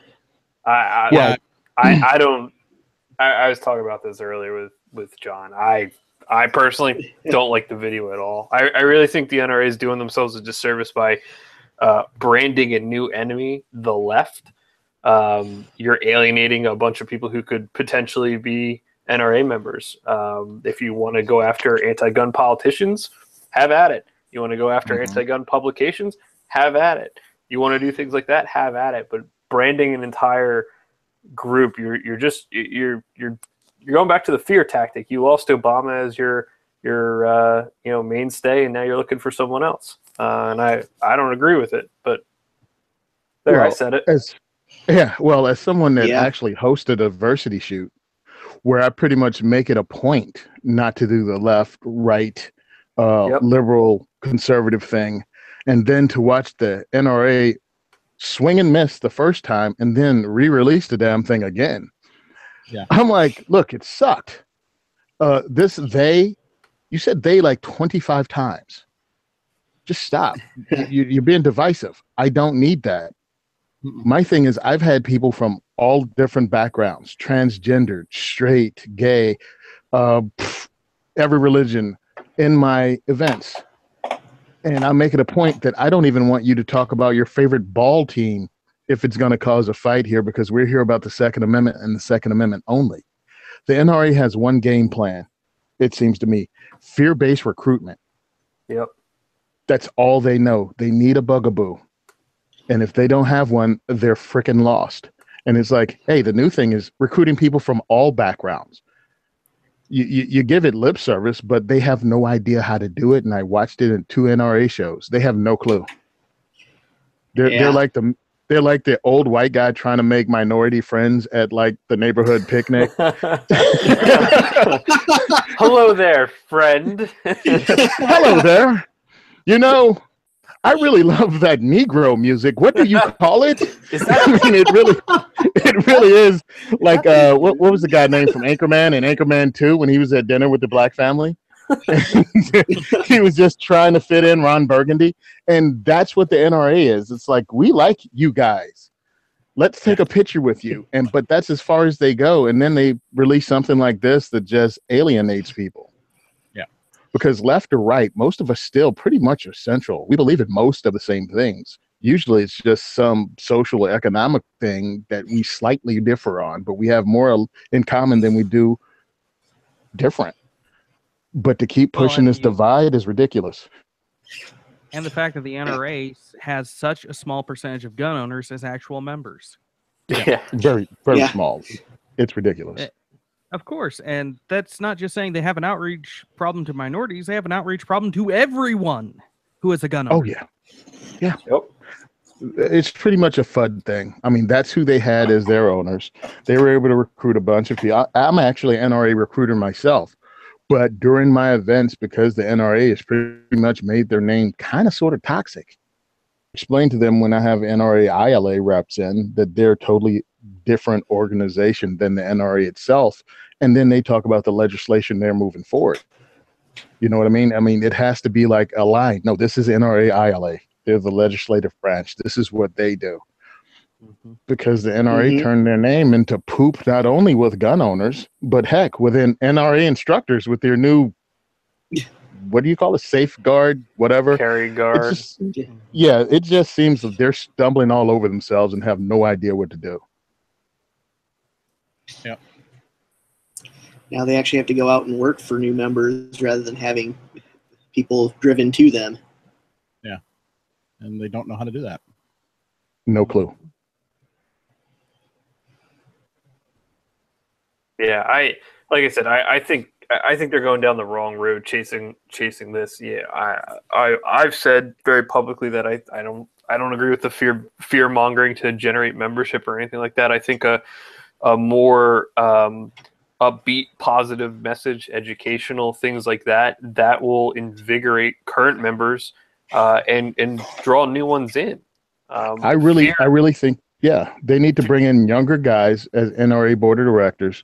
I don't. I was talking about this earlier with John. I personally don't like the video at all. I really think the NRA is doing themselves a disservice by branding a new enemy, the left. You're alienating a bunch of people who could potentially be NRA members. If you want to go after anti-gun politicians, have at it. You want to go after anti-gun publications, have at it. You want to do things like that, have at it. But branding an entire group, you're going back to the fear tactic. You lost Obama as your mainstay, and now you're looking for someone else. And I don't agree with it, but There, I Well, said it. as someone that Yeah. actually hosted a varsity shoot, where I pretty much make it a point not to do the left, right, Yep. liberal, conservative thing, and then to watch the NRA swing and miss the first time and then re-release the damn thing again. Yeah. I'm like, look, it sucked. You said they like 25 times. Just stop. You're being divisive. I don't need that. My thing is, I've had people from all different backgrounds, transgendered, straight, gay, every religion in my events. And I make it a point that I don't even want you to talk about your favorite ball team if it's going to cause a fight here, because we're here about the Second Amendment and the Second Amendment only. The NRA has one game plan, it seems to me: fear-based recruitment. Yep. That's all they know. They need a bugaboo. And if they don't have one, they're freaking lost. And it's like, hey, the new thing is recruiting people from all backgrounds. You give it lip service, but they have no idea how to do it. And I watched it in 2 NRA shows. They have no clue. They're like the old white guy trying to make minority friends at like the neighborhood picnic. Hello there, friend. Hello there. You know, I really love that Negro music. What do you call it? I mean, it really is like what was the guy named from Anchorman and Anchorman 2 when he was at dinner with the black family? He was just trying to fit in Ron Burgundy, and that's what the NRA is. It's like, we like you guys. Let's take a picture with you, but that's as far as they go. And then they release something like this that just alienates people. Because left or right, most of us still pretty much are central. We believe in most of the same things. Usually it's just some social or economic thing that we slightly differ on, but we have more in common than we do different. But to keep pushing this divide is ridiculous. And the fact that the NRA has such a small percentage of gun owners as actual members. Yeah. Very small. It's ridiculous. Of course, and that's not just saying they have an outreach problem to minorities. They have an outreach problem to everyone who is a gun owner. Oh, yeah. Yep. It's pretty much a FUD thing. I mean, that's who they had as their owners. They were able to recruit a bunch of people. I'm actually an NRA recruiter myself, but during my events, because the NRA has pretty much made their name kind of sort of toxic, explain to them when I have NRA ILA reps in that they're totally different organization than the NRA itself. And then they talk about the legislation they're moving forward. You know what I mean? I mean, it has to be like a line. No, this is NRA ILA. They're the legislative branch. This is what they do. Because the NRA turned their name into poop, not only with gun owners, but heck, within NRA instructors with their new, what do you call it? Safeguard, whatever. Carry guard. It just seems that they're stumbling all over themselves and have no idea what to do. Yep. Now they actually have to go out and work for new members rather than having people driven to them. Yeah. And they don't know how to do that. No clue. Yeah, like I said, I think they're going down the wrong road chasing this. Yeah, I've said very publicly that I don't agree with the fear mongering to generate membership or anything like that. I think a more upbeat, positive message, educational things like that will invigorate current members and draw new ones in. I really think they need to bring in younger guys as NRA board of directors,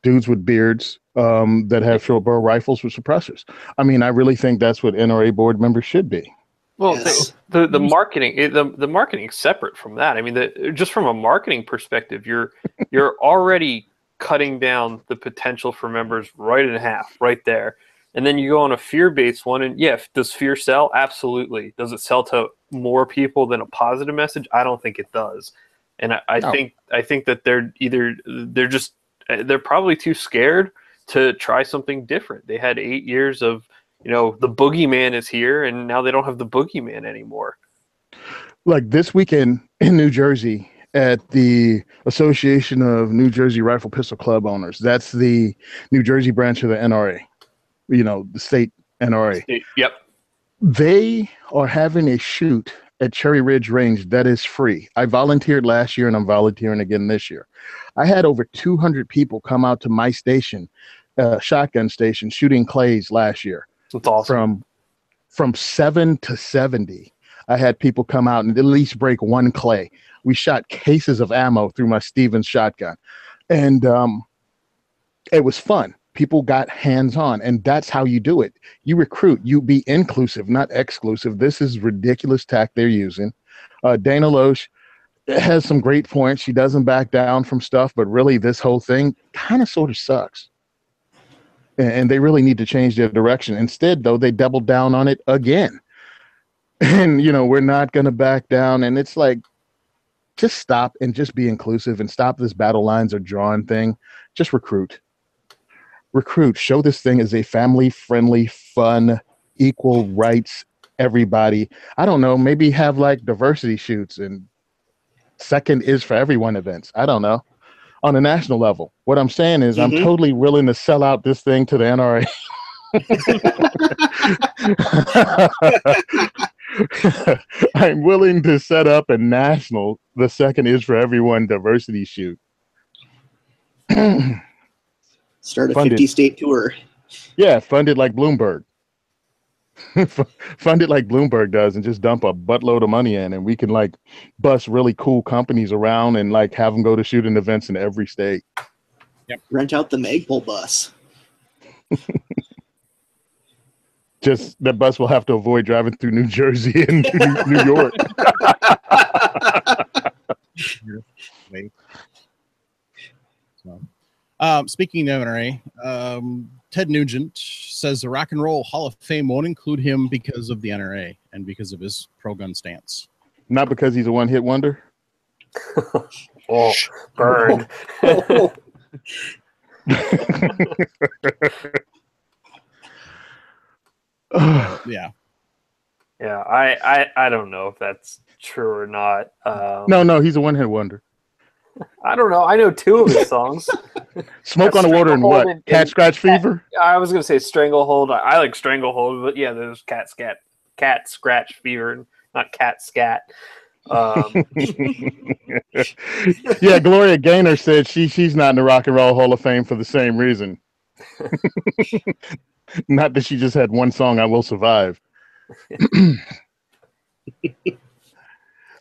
dudes with beards that have short barrel rifles with suppressors. I mean, I really think that's what NRA board members should be. Well, yes. the marketing the marketing is separate from that. I mean, just from a marketing perspective, you're already cutting down the potential for members right in half, right there. And then you go on a fear-based one, and does fear sell? Absolutely. Does it sell to more people than a positive message? I don't think it does. And I think that they're probably too scared to try something different. They had 8 years of, the boogeyman is here, and now they don't have the boogeyman anymore. Like this weekend in New Jersey at the Association of New Jersey Rifle Pistol Club Owners, that's the New Jersey branch of the NRA, the state NRA. Yep. They are having a shoot at Cherry Ridge Range that is free. I volunteered last year and I'm volunteering again this year. I had over 200 people come out to my station, shotgun station, shooting clays last year. That's awesome. From 7 to 70. I had people come out and at least break one clay. We shot cases of ammo through my Stevens shotgun. And it was fun. People got hands-on, and that's how you do it. You recruit. You be inclusive, not exclusive. This is ridiculous tack they're using. Dana Loesch has some great points. She doesn't back down from stuff, but really this whole thing kind of sort of sucks. And they really need to change their direction. Instead, though, they doubled down on it again. And, we're not going to back down. And it's like, just stop and just be inclusive and stop this battle lines are drawn thing. Just recruit. Show this thing as a family-friendly, fun, equal rights, everybody. I don't know, maybe have like diversity shoots and second is for everyone events. I don't know. On a national level. What I'm saying is I'm totally willing to sell out this thing to the NRA. I'm willing to set up a national, the second is for everyone diversity shoot. Start a 50-state tour. Yeah, fund it like Bloomberg. Fund it like Bloomberg does and just dump a buttload of money in, and we can like bust really cool companies around and like have them go to shooting events in every state. Yep. Rent out the Magpul bus. Just that bus will have to avoid driving through New Jersey and New York. Speaking of NRA, Ted Nugent says the Rock and Roll Hall of Fame won't include him because of the NRA and because of his pro-gun stance. Not because he's a one-hit wonder? Oh, burn. Yeah. Yeah, I don't know if that's true or not. No, he's a one-hit wonder. I don't know. I know two of his songs. Smoke on the Water and what? Cat Scratch Fever? I was going to say Stranglehold. I like Stranglehold, but yeah, there's Cat Scratch Fever, not Cat Scat. Yeah, Gloria Gaynor said she's not in the Rock and Roll Hall of Fame for the same reason. Not that she just had one song, I Will Survive.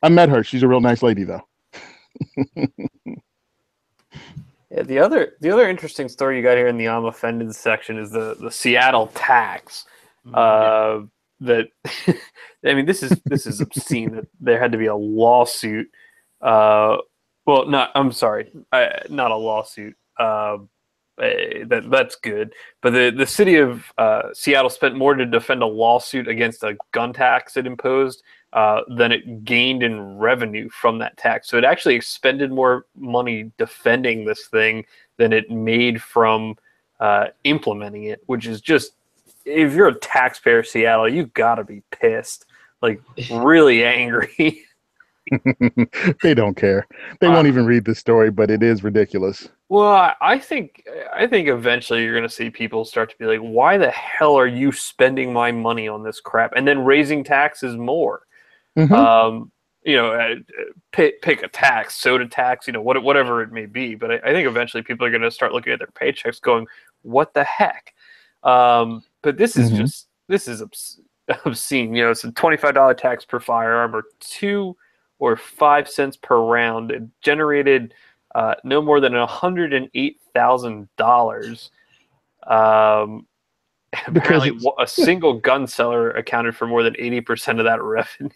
I met her. She's a real nice lady, though. Yeah, the other interesting story you got here in the I'm Offended section is the Seattle tax. That I mean, this is obscene that there had to be a lawsuit. Well, not a lawsuit. That's good. But the city of Seattle spent more to defend a lawsuit against a gun tax it imposed than it gained in revenue from that tax. So it actually expended more money defending this thing than it made from implementing it, which is just, if you're a taxpayer, Seattle, you gotta be pissed, like really angry. They don't care. They won't even read the story, but it is ridiculous. Well, I think eventually you're going to see people start to be like, why the hell are you spending my money on this crap? And then raising taxes more. Mm-hmm. Pick a tax, soda tax, whatever it may be. But I think eventually people are going to start looking at their paychecks going, what the heck? But this is this is obscene. It's a $25 tax per firearm, or 2 or 5 cents per round. It generated no more than $108,000. Apparently, a single gun seller accounted for more than 80% of that revenue.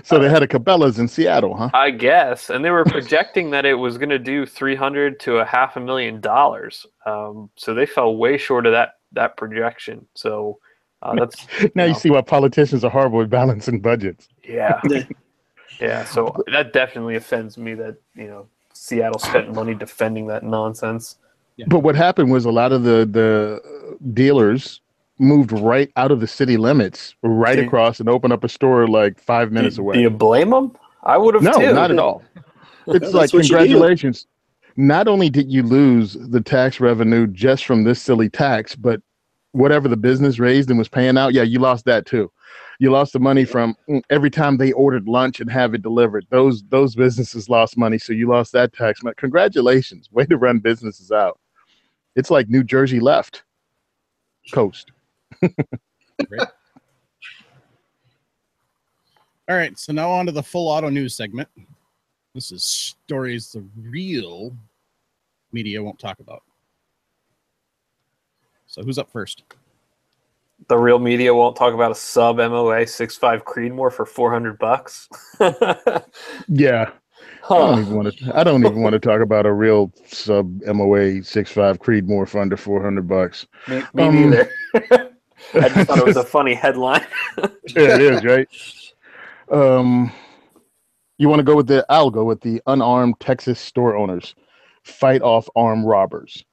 So they had a Cabela's in Seattle, huh? I guess, and they were projecting that it was going to do $300,000 to $500,000. So they fell way short of that projection. So that's now you see why politicians are horrible at balancing budgets. Yeah. Yeah, so that definitely offends me that, Seattle spent money defending that nonsense. Yeah. But what happened was a lot of the dealers moved right out of the city limits, across, and opened up a store like 5 minutes away. Do you blame them? I would have too. No, not at all. It's like, congratulations. Not only did you lose the tax revenue just from this silly tax, but whatever the business raised and was paying out, yeah, you lost that too. You lost the money from every time they ordered lunch and have it delivered. Those businesses lost money, so you lost that tax money. Congratulations. Way to run businesses out. It's like New Jersey left coast. Great. All right, so now on to the full auto news segment. This is stories the real media won't talk about. So who's up first? The real media won't talk about a sub MOA 6.5 Creedmoor for $400. Yeah. Huh. I don't even want to talk about a real sub MOA 6.5 Creedmoor for under $400. Me neither. I just thought it was a funny headline. Yeah, it is, right? You want to go with I'll go with the unarmed Texas store owners fight off armed robbers.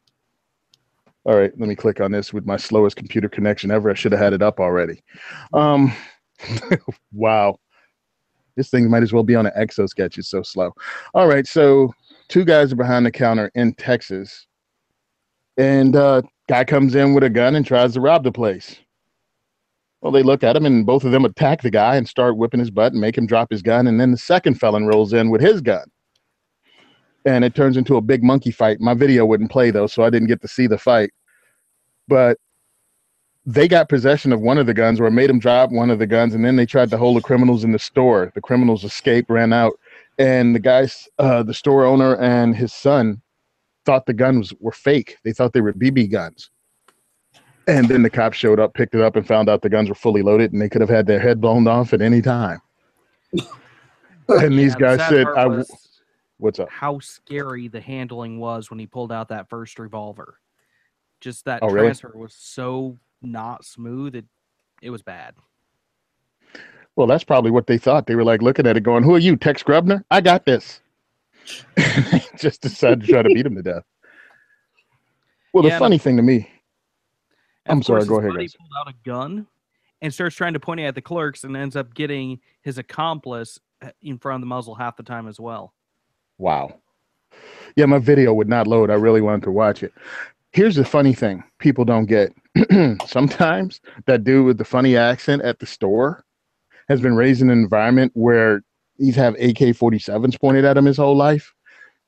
All right, let me click on this with my slowest computer connection ever. I should have had it up already. Wow. This thing might as well be on an Exo-Sketch. It's so slow. All right, so 2 guys are behind the counter in Texas. And guy comes in with a gun and tries to rob the place. Well, they look at him, and both of them attack the guy and start whipping his butt and make him drop his gun. And then the second felon rolls in with his gun. And it turns into a big monkey fight. My video wouldn't play, though, so I didn't get to see the fight. But they got possession of one of the guns, or made him drop one of the guns, and then they tried to hold the criminals in the store. The criminals escaped, ran out, and the guys, the store owner and his son, thought the guns were fake. They thought they were BB guns. And then the cops showed up, picked it up, and found out the guns were fully loaded, and they could have had their head blown off at any time. And these guys said, what's up? How scary the handling was when he pulled out that first revolver. Just that really? transfer was so not smooth. It was bad. Well, that's probably what they thought. They were like looking at it going, who are you, Tex Grubner? I got this. They just decided to try to beat him to death. Well, the funny thing to me, I'm sorry, go ahead, guys. He pulled out a gun and starts trying to point it at the clerks and ends up getting his accomplice in front of the muzzle half the time as well. Wow. Yeah, my video would not load. I really wanted to watch it. Here's the funny thing people don't get. Sometimes that dude with the funny accent at the store has been raised in an environment where he's have AK-47s pointed at him his whole life.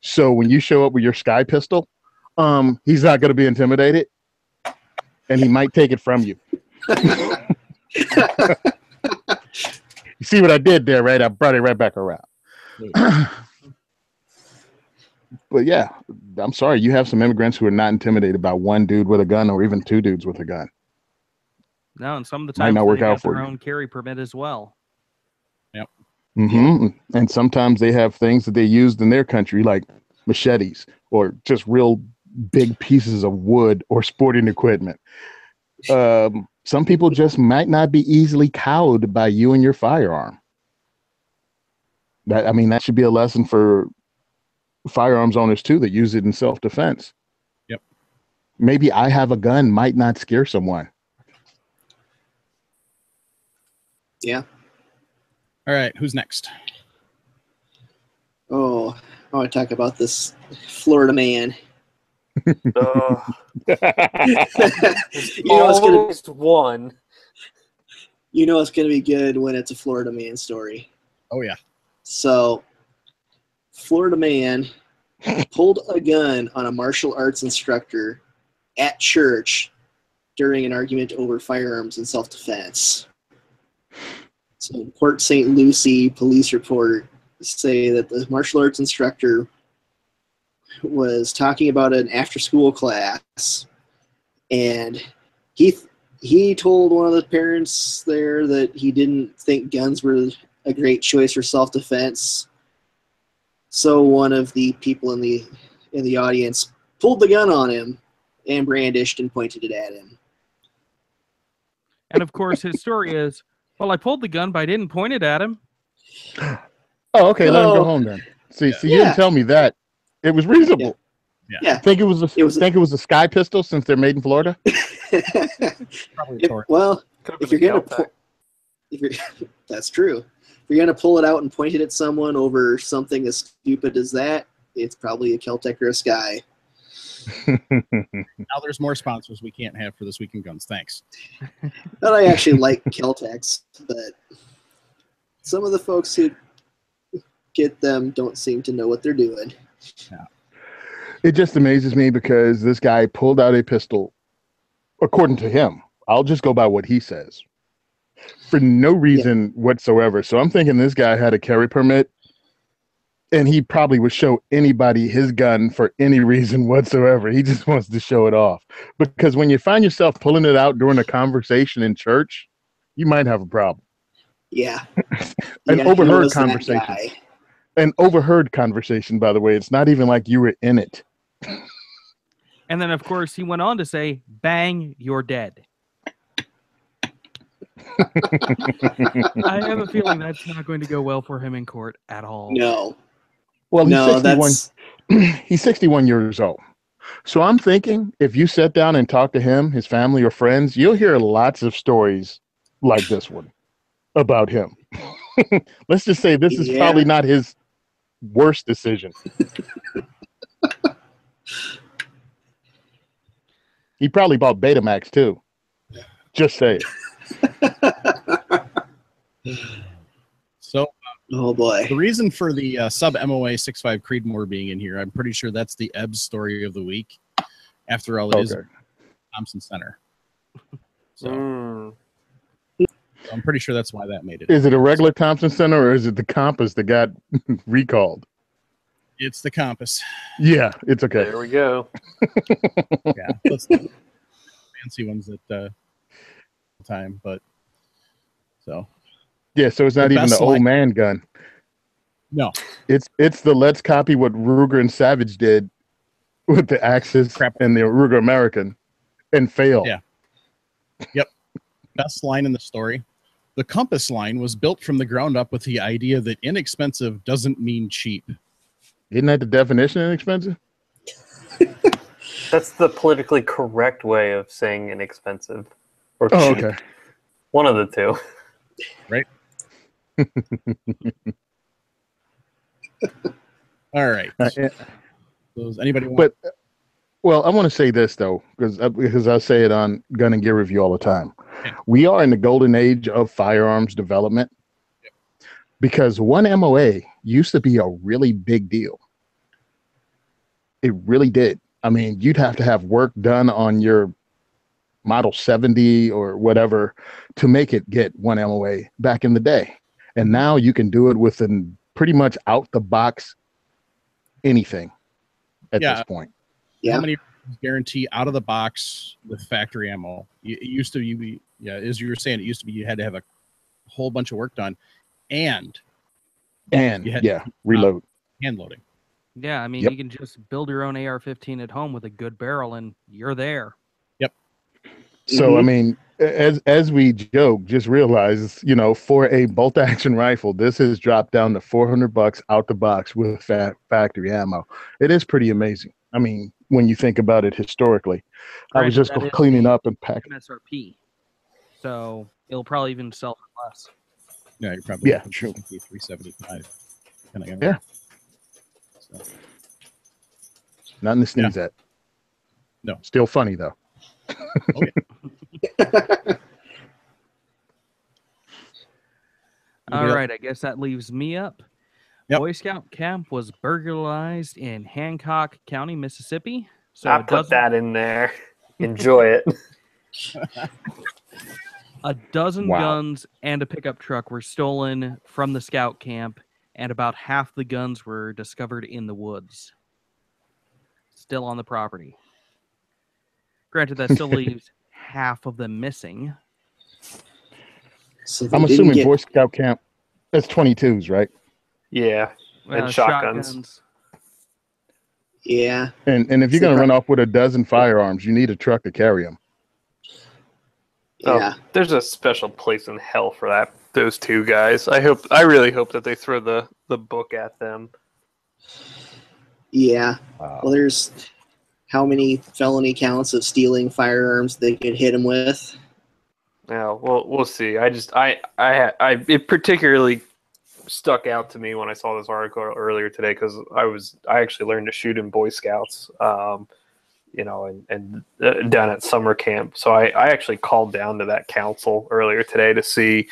So when you show up with your Sky pistol, he's not going to be intimidated, and he might take it from you. You see what I did there, right? I brought it right back around. But yeah, I'm sorry. You have some immigrants who are not intimidated by one dude with a gun or even 2 dudes with a gun. No, and some of the time might not work out for their you. own carry permit as well. Yep. Mm-hmm. And sometimes they have things that they used in their country, like machetes or just real big pieces of wood or sporting equipment. Some people just might not be easily cowed by you and your firearm. That should be a lesson for firearms owners too that use it in self-defense. Yep. Maybe I have a gun might not scare someone. Yeah. All right, who's next? Oh, I want to talk about this Florida man. Almost one. You know it's going to be good when it's a Florida man story. Oh, yeah. So, Florida man pulled a gun on a martial arts instructor at church during an argument over firearms and self-defense. So, Port St. Lucie police report say that the martial arts instructor was talking about an after-school class, and he told one of the parents there that he didn't think guns were a great choice for self-defense. So one of the people in the audience pulled the gun on him and brandished and pointed it at him. And of course, his story is, well, I pulled the gun, but I didn't point it at him. Oh, okay. Let him go home then. See, you didn't tell me that. It was reasonable. Yeah. Think it was a Sky pistol since they're made in Florida? Well, if you're gonna that's true. If you're gonna pull it out and point it at someone over something as stupid as that, it's probably a Keltec or a Sky. Now there's more sponsors we can't have for This Week in Guns. Thanks. But I actually like Kel-Tecs, but some of the folks who get them don't seem to know what they're doing. Yeah. It just amazes me because this guy pulled out a pistol, according to him. I'll just go by what he says, for no reason whatsoever. So I'm thinking this guy had a carry permit, and he probably would show anybody his gun for any reason whatsoever. He just wants to show it off. Because when you find yourself pulling it out during a conversation in church, you might have a problem. Yeah. An Yeah, overheard he was that conversation. guy. An overheard conversation, by the way. It's not even like you were in it. And then, of course, he went on to say, "Bang, you're dead." I have a feeling that's not going to go well for him in court at all. No. Well, he's No, 61. that's He's 61 years old. So I'm thinking if you sit down and talk to him, his family or friends, you'll hear lots of stories like this one about him. Let's just say this is probably not his worst decision. He probably bought Betamax too. Just say it. So oh boy. the reason for the sub MOA 65 Creedmoor being in here, I'm pretty sure that's the Ebbs story of the week. After all, it is Thompson Center. So I'm pretty sure that's why that made it. Is it a regular Thompson Center or is it the Compass that got recalled? It's the Compass. Yeah, it's okay. There we go. Yeah, that's the fancy ones at the time, but so yeah, so it's not even the old man gun. No, it's the let's copy what Ruger and Savage did with the Axis and the Ruger American and fail. Yeah. Yep. Best line in the story. The Compass line was built from the ground up with the idea that inexpensive doesn't mean cheap. Isn't that the definition of inexpensive? That's the politically correct way of saying inexpensive or cheap. Oh, okay. One of the two. Right. All right. Does anybody want? But well, I want to say this though, because I say it on Gun and Gear Review all the time. Okay. We are in the golden age of firearms development because one MOA used to be a really big deal. It really did. I mean, you'd have to have work done on your Model 70 or whatever to make it get one MOA back in the day. And now you can do it within pretty much out the box anything at this point. Yeah. How many guarantee out of the box with factory ammo? It used to be, as you were saying, it used to be you had to have a whole bunch of work done and you had reload. Hand loading. Yeah, I mean, you can just build your own AR-15 at home with a good barrel, and you're there. Yep. So, I mean, as we joke, just realize, for a bolt-action rifle, this has dropped down to $400 out the box with factory ammo. It is pretty amazing. I mean, when you think about it historically. I was just cleaning up and packing. MSRP. So, it'll probably even sell for less. Yeah, you're probably true. $375. Yeah. So. Nothing to sneeze at. No. Still funny though. Okay. All right, I guess that leaves me up. Yep. Boy Scout camp was burglarized in Hancock County, Mississippi. So I put that in there. Enjoy it. A dozen guns and a pickup truck were stolen from the scout camp, and about half the guns were discovered in the woods. Still on the property. Granted, that still leaves half of them missing. So I'm assuming Boy Scout camp, that's 22s, right? Yeah, and shotguns. Yeah. And if you're going to run off with a dozen firearms, you need a truck to carry them. Yeah. Oh, there's a special place in hell for those two guys. I really hope that they throw the book at them. Yeah. Well, there's how many felony counts of stealing firearms they could hit them with. Yeah, well, we'll see. It particularly stuck out to me when I saw this article earlier today because I actually learned to shoot in Boy Scouts. and down at summer camp. So I actually called down to that council earlier today to see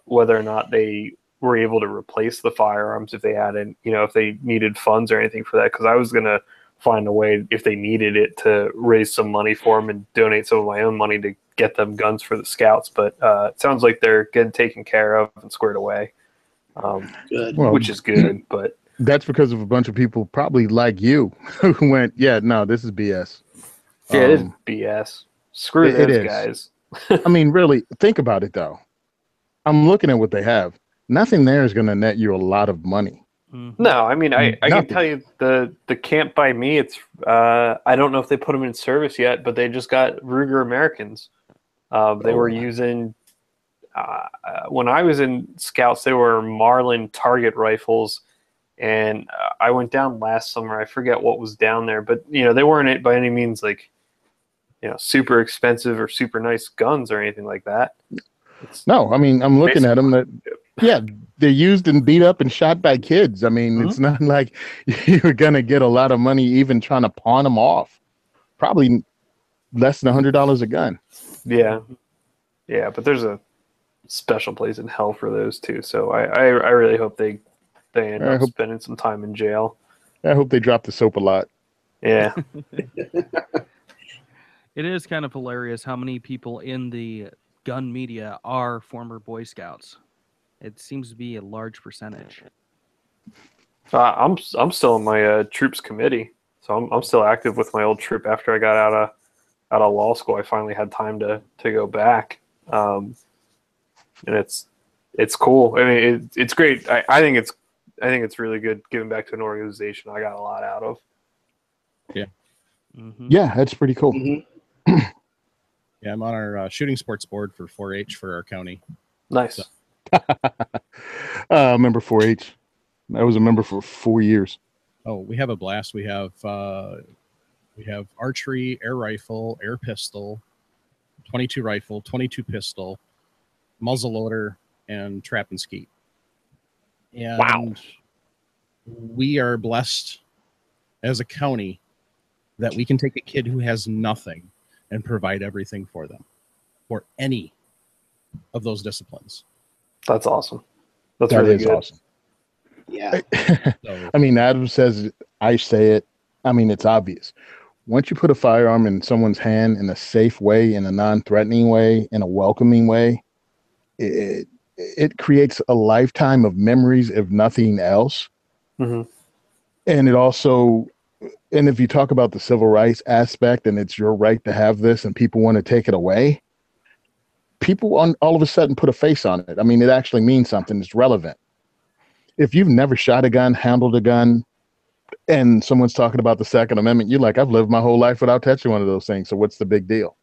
whether or not they were able to replace the firearms if they hadn't, if they needed funds or anything for that. Because I was going to find a way, if they needed it, to raise some money for them and donate some of my own money to get them guns for the scouts. But it sounds like they're getting taken care of and squared away, Good. Well, which is good. But that's because of a bunch of people probably like you who went, yeah, no, this is BS. yeah, it is BS. Screw it those is. guys. I mean, really, think about it, though. I'm looking at what they have. Nothing there is going to net you a lot of money. No, I mean, I can Nothing. tell you the camp by me, it's I don't know if they put them in service yet, but they just got Ruger Americans. They were using, when I was in Scouts, they were Marlin target rifles. And I went down last summer. I forget what was down there, but they weren't by any means like, super expensive or super nice guns or anything like that. No, I mean, I'm looking at them. Yeah, they're used and beat up and shot by kids. I mean, it's not like you're gonna get a lot of money even trying to pawn them off. Probably less than $100 a gun. Yeah, but there's a special place in hell for those too. So I really hope they end up spending some time in jail. I hope they drop the soap a lot. Yeah. It is kind of hilarious how many people in the gun media are former Boy Scouts. It seems to be a large percentage. I'm still in my troops committee, so I'm still active with my old troop. After I got out of law school, I finally had time to go back, and it's cool. I mean, it's great. I think it's really good giving back to an organization I got a lot out of. Yeah. Yeah, that's pretty cool. Yeah, I'm on our shooting sports board for 4-H for our county. Nice. So. Member 4-H. I was a member for 4 years. Oh, we have a blast. We have archery, air rifle, air pistol, 22 rifle, 22 pistol, muzzle loader, and trap and skeet. And wow. We are blessed as a county that we can take a kid who has nothing and provide everything for them for any of those disciplines. That's awesome. That's That really is good. awesome. Yeah. I mean, Adam says it, I say it. I mean, it's obvious. Once you put a firearm in someone's hand in a safe way, in a non-threatening way, in a welcoming way, it creates a lifetime of memories, if nothing else. Mm-hmm. And it also, and if you talk about the civil rights aspect and it's your right to have this and people want to take it away, people all of a sudden put a face on it. I mean, it actually means something. It's relevant. If you've never shot a gun, handled a gun, and someone's talking about the Second Amendment, you're like, I've lived my whole life without touching one of those things. So what's the big deal?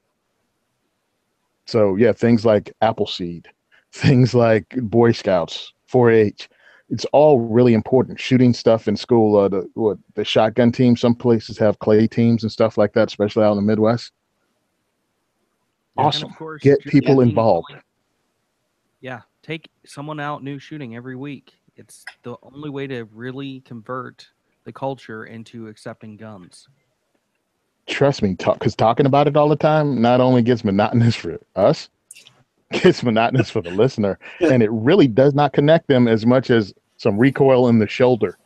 So yeah, things like Appleseed, things like Boy Scouts, 4-H, it's all really important. Shooting stuff in school, the shotgun team, some places have clay teams and stuff like that, especially out in the Midwest. Awesome. Course, get people involved. Yeah, take someone out new shooting every week. It's the only way to really convert the culture into accepting guns. Trust me, because talking about it all the time not only gets monotonous for us, gets monotonous for the listener, and it really does not connect them as much as some recoil in the shoulder,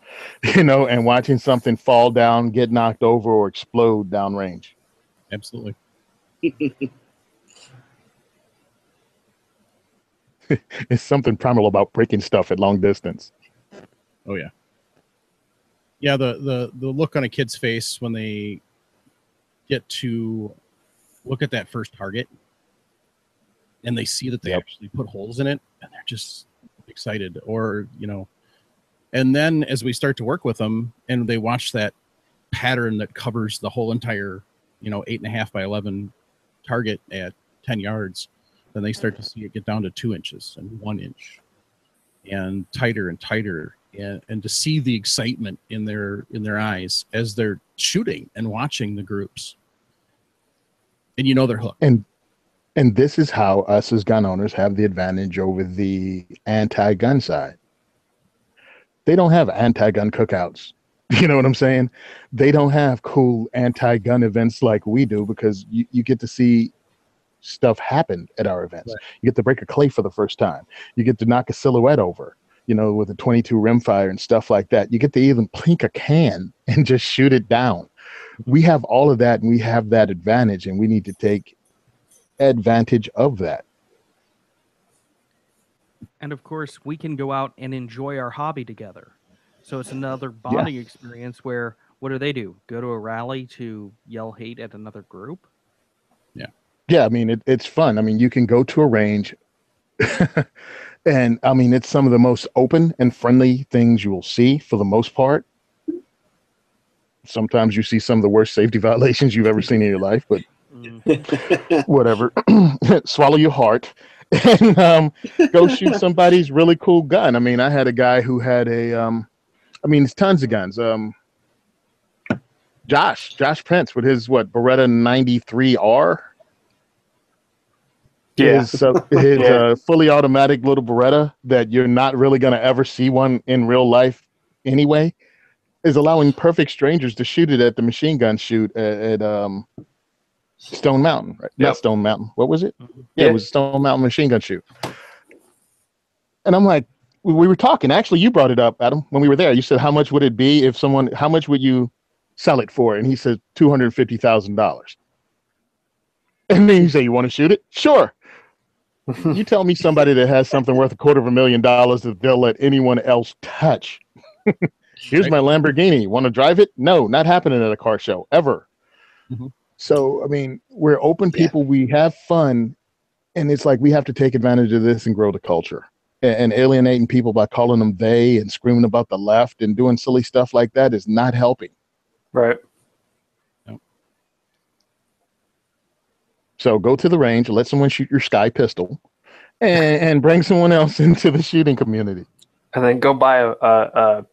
and watching something fall down, get knocked over, or explode downrange. Absolutely. It's something primal about breaking stuff at long distance. Oh yeah. Yeah, the look on a kid's face when they get to look at that first target and they see that they actually put holes in it and they're just excited, or and then as we start to work with them and they watch that pattern that covers the whole entire 8.5 by 11 target at 10 yards, then they start to see it get down to 2 inches and 1 inch and tighter, and to see the excitement in their eyes as they're shooting and watching the groups, and they're hooked. And this is how us as gun owners have the advantage over the anti-gun side. They don't have anti-gun cookouts. You know what I'm saying? They don't have cool anti-gun events like we do, because you get to see stuff happen at our events. Right. You get to break a clay for the first time. You get to knock a silhouette over, you know, with a 22 rimfire and stuff like that. You get to even plink a can and just shoot it down. We have all of that, and we have that advantage, and we need to take advantage of that. And of course, we can go out and enjoy our hobby together. So it's another bonding experience where, what do? Go to a rally to yell hate at another group? Yeah. Yeah, I mean, it's fun. I mean, you can go to a range, and I mean, it's some of the most open and friendly things you will see for the most part. Sometimes you see some of the worst safety violations you've ever seen in your life, but whatever. Swallow your heart and go shoot somebody's really cool gun. I mean, I had a guy who had I mean, it's tons of guns. Josh Prince with his Beretta 93R. Yeah. His fully automatic little Beretta that you're not really going to ever see one in real life anyway, is allowing perfect strangers to shoot it at the machine gun shoot at Stone Mountain, right? Yep. Not Stone Mountain. What was it? Yeah, it was Stone Mountain machine gun shoot. And I'm like, we were talking. Actually, you brought it up, Adam, when we were there. You said, how much would it be if how much would you sell it for? And he said, $250,000. And then you say, you want to shoot it? Sure. You tell me somebody that has something worth $250,000 that they'll let anyone else touch. Here's my Lamborghini. Want to drive it? No, not happening at a car show ever. Mm-hmm. So, I mean, we're open people. We have fun. And it's like, we have to take advantage of this and grow the culture. And alienating people by calling them they and screaming about the left and doing silly stuff like that is not helping. Right. No. So go to the range, let someone shoot your Sky pistol, and bring someone else into the shooting community. And then go buy a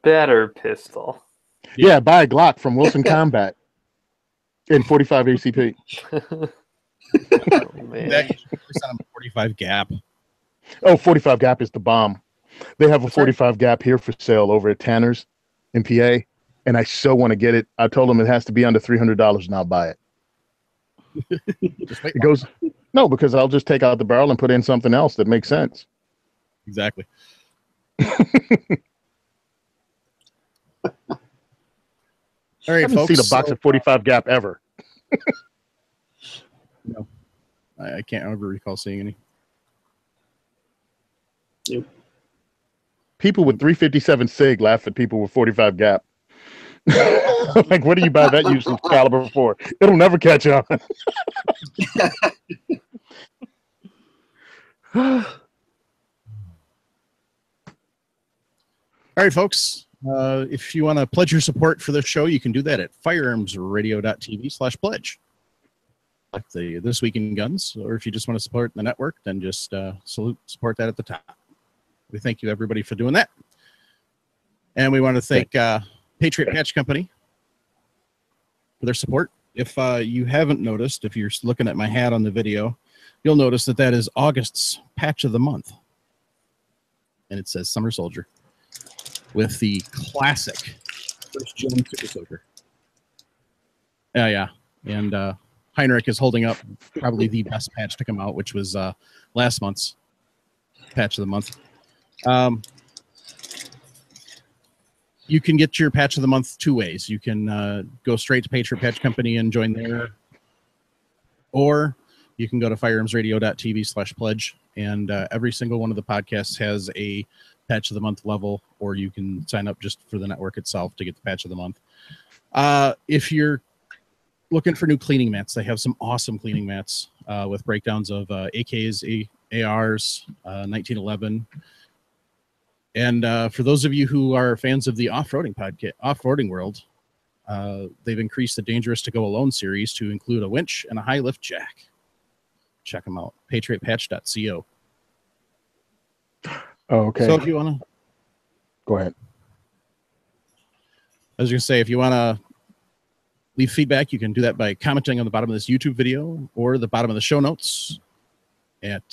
better pistol. Yeah, buy a Glock from Wilson Combat in 45 ACP. Oh, man. That is on 45 Gap. Oh, 45 Gap is the bomb. They have a 45 Gap here for sale over at Tanner's in PA, and I so want to get it. I told them it has to be under $300 and I'll buy it. It goes, no, because I'll just take out the barrel and put in something else that makes sense. Exactly. All right, I haven't folks, seen a box of 45 Gap ever. No, I can't ever recall seeing any. Yep. People with 357 SIG laugh at people with 45 Gap. Like, what do you buy that useless caliber for? It'll never catch on. All right, folks. If you want to pledge your support for this show, you can do that at firearmsradio.tv/pledge. Like the This Week in Guns, or if you just want to support the network, then just support that at the top. We thank you, everybody, for doing that. And we want to thank Patriot Patch Company for their support. If you haven't noticed, if you're looking at my hat on the video, you'll notice that that is August's patch of the month. And it says Summer Soldier with the classic First Gen Super Soaker. Yeah. And Heinrich is holding up probably the best patch to come out, which was last month's patch of the month. You can get your patch of the month two ways. You can go straight to Patriot Patch Company and join there, or you can go to firearmsradio.tv/pledge, and every single one of the podcasts has a patch of the month level, or you can sign up just for the network itself to get the patch of the month. If you're looking for new cleaning mats, they have some awesome cleaning mats with breakdowns of AKs, ARs, 1911. And for those of you who are fans of the off-roading podcast, off-roading world, they've increased the Dangerous to Go Alone series to include a winch and a high lift jack. Check them out. patriotpatch.co. Oh, okay. So if you want to... Go ahead. I was going to say, if you want to leave feedback, you can do that by commenting on the bottom of this YouTube video or the bottom of the show notes at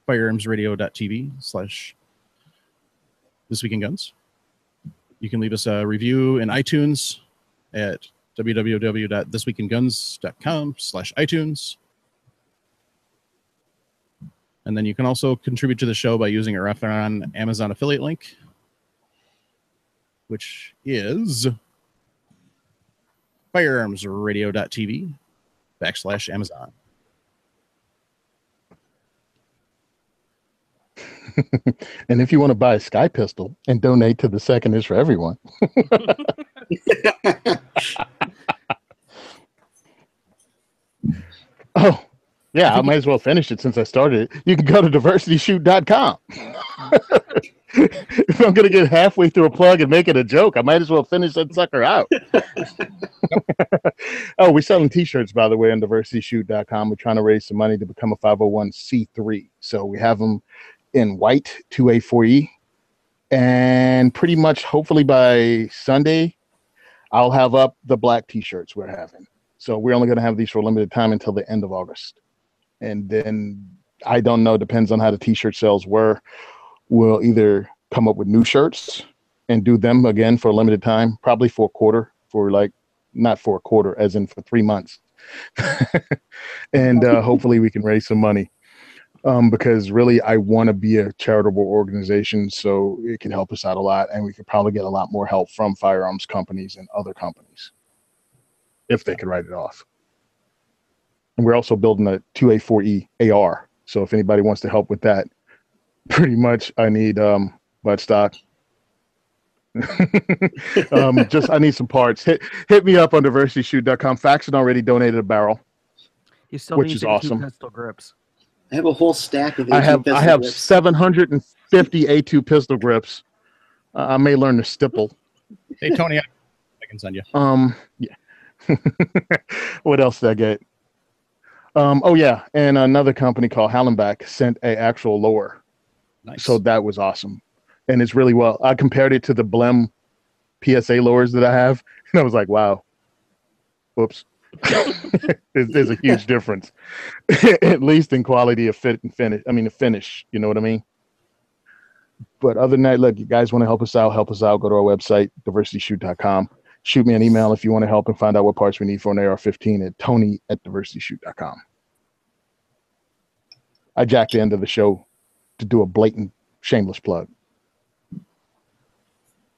firearmsradio.tv/This Week in Guns. You can leave us a review in iTunes at www.thisweekinguns.com/iTunes. And then you can also contribute to the show by using our Amazon affiliate link, which is firearmsradio.tv/Amazon. And if you want to buy a Sky pistol and donate to the Second is for Everyone. Oh, yeah, I might as well finish it since I started it. You can go to diversityshoot.com. If I'm going to get halfway through a plug and make it a joke, I might as well finish that sucker out. Oh, we're selling T-shirts, by the way, on diversityshoot.com. We're trying to raise some money to become a 501c3. So we have them in white, 2A4E. And pretty much, hopefully by Sunday, I'll have up the black T-shirts we're having. So we're only going to have these for a limited time until the end of August. And then I don't know, depends on how the T-shirt sales were. We'll either come up with new shirts and do them again for a limited time, probably for a quarter, not for a quarter, as in for 3 months. And hopefully we can raise some money. Because really I want to be a charitable organization, so it can help us out a lot, and we could probably get a lot more help from firearms companies and other companies if they could write it off. And we're also building a 2A4E AR. So if anybody wants to help with that, pretty much I need buttstock. I need some parts. Hit me up on diversityshoot.com. Faxon already donated a barrel, which is awesome. Pistol grips. I have a whole stack of A2 I have grips. 750 A2 pistol grips. I may learn to stipple. Hey, Tony, I can send you. Yeah. What else did I get? Oh yeah, and another company called Hallenbach sent a actual lower. Nice. So that was awesome, and it's really well. I compared it to the Blem PSA lowers that I have, and I was like, wow. Whoops. There's a huge difference, at least in quality of fit and finish. I mean, the finish, you know what I mean? But other than that, look, you guys want to help us out, go to our website, diversityshoot.com. Shoot me an email if you want to help and find out what parts we need for an AR-15 at tony@diversityshoot.com. I jacked the end of the show to do a blatant, shameless plug.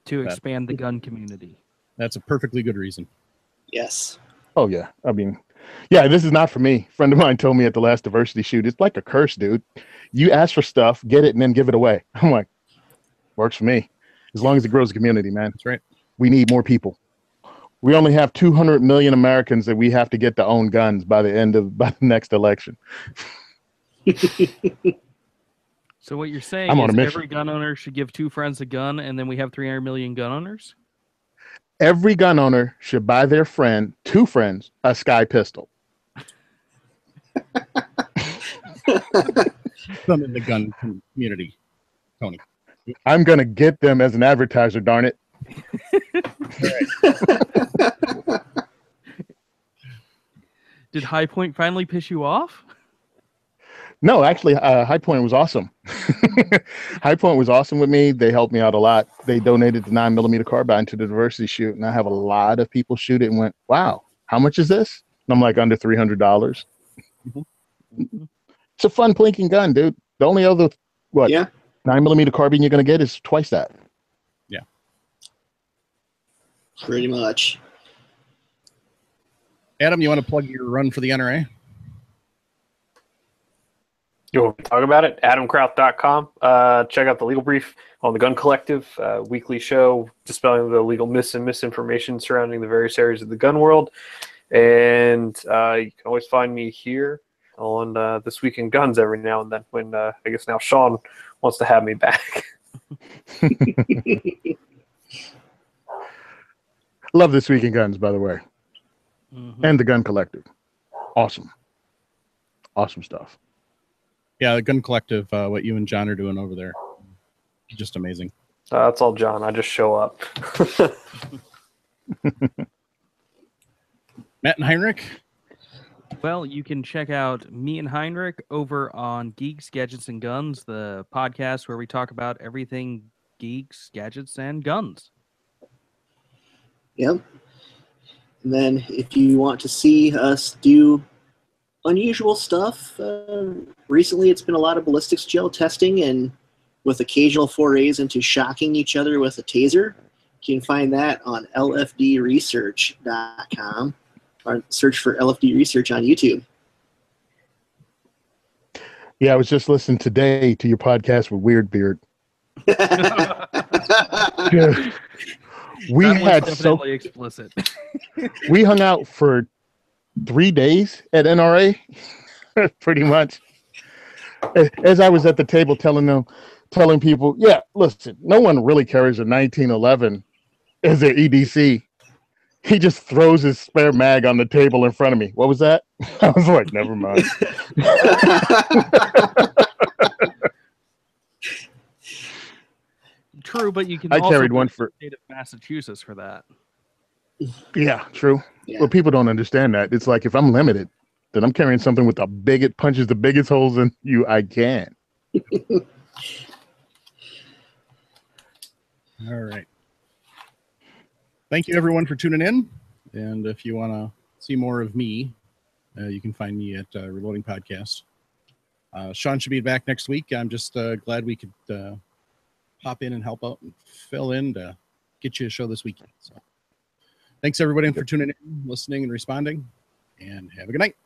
To expand the gun community. That's a perfectly good reason. Yes. Oh, yeah. I mean, yeah, this is not for me. A friend of mine told me at the last diversity shoot, it's like a curse, dude. You ask for stuff, get it, and then give it away. I'm like, works for me. As long as it grows the community, man. That's right. We need more people. We only have 200 million Americans that we have to get to own guns by the next election. So what you're saying is every gun owner should give 2 friends a gun, and then we have 300 million gun owners? Every gun owner should buy their friend, 2 friends, a Sky pistol. Some in the gun community, Tony. I'm going to get them as an advertiser, darn it. Did High Point finally piss you off? No, actually, High Point was awesome. High Point was awesome with me. They helped me out a lot. They donated the 9mm carbine to the diversity shoot, and I have a lot of people shoot it and went, wow, how much is this? And I'm like, under $300. Mm-hmm. It's a fun plinking gun, dude. The only other, 9mm carbine you're going to get is twice that. Yeah. Pretty much. Adam, you want to plug your run for the NRA? You want to talk about it? AdamKraut.com. Check out the Legal Brief on the Gun Collective, weekly show dispelling the legal myths and misinformation surrounding the various areas of the gun world. And you can always find me here on This Week in Guns every now and then when I guess now Sean wants to have me back. Love This Week in Guns, by the way. Mm-hmm. And the Gun Collective. Awesome. Awesome stuff. Yeah, the Gun Collective, what you and John are doing over there, just amazing. That's all John. I just show up. Matt and Heinrich? Well, you can check out me and Heinrich over on Geeks, Gadgets, and Guns, the podcast where we talk about everything geeks, gadgets, and guns. Yep. And then if you want to see us do unusual stuff, recently it's been a lot of ballistics gel testing and with occasional forays into shocking each other with a taser. You can find that on lfdresearch.com or search for LFD Research on YouTube. Yeah, I was just listening today to your podcast with Weird Beard. Dude, we That one's had definitely explicit. we hung out for 3 days at NRA, pretty much. As I was at the table telling people, yeah, listen, no one really carries a 1911 as their EDC. He just throws his spare mag on the table in front of me. What was that? I was like, never mind. True, but you can I also carried go one to for- the state of Massachusetts for that. Yeah, true. Yeah. Well, people don't understand that. It's like if I'm limited, then I'm carrying something with punches the biggest holes in you I can. All right. Thank you, everyone, for tuning in. And if you want to see more of me, you can find me at Reloading Podcast. Sean should be back next week. I'm just glad we could pop in and help out and fill in to get you a show this weekend. So thanks, everybody, for tuning in, listening, and responding. And have a good night.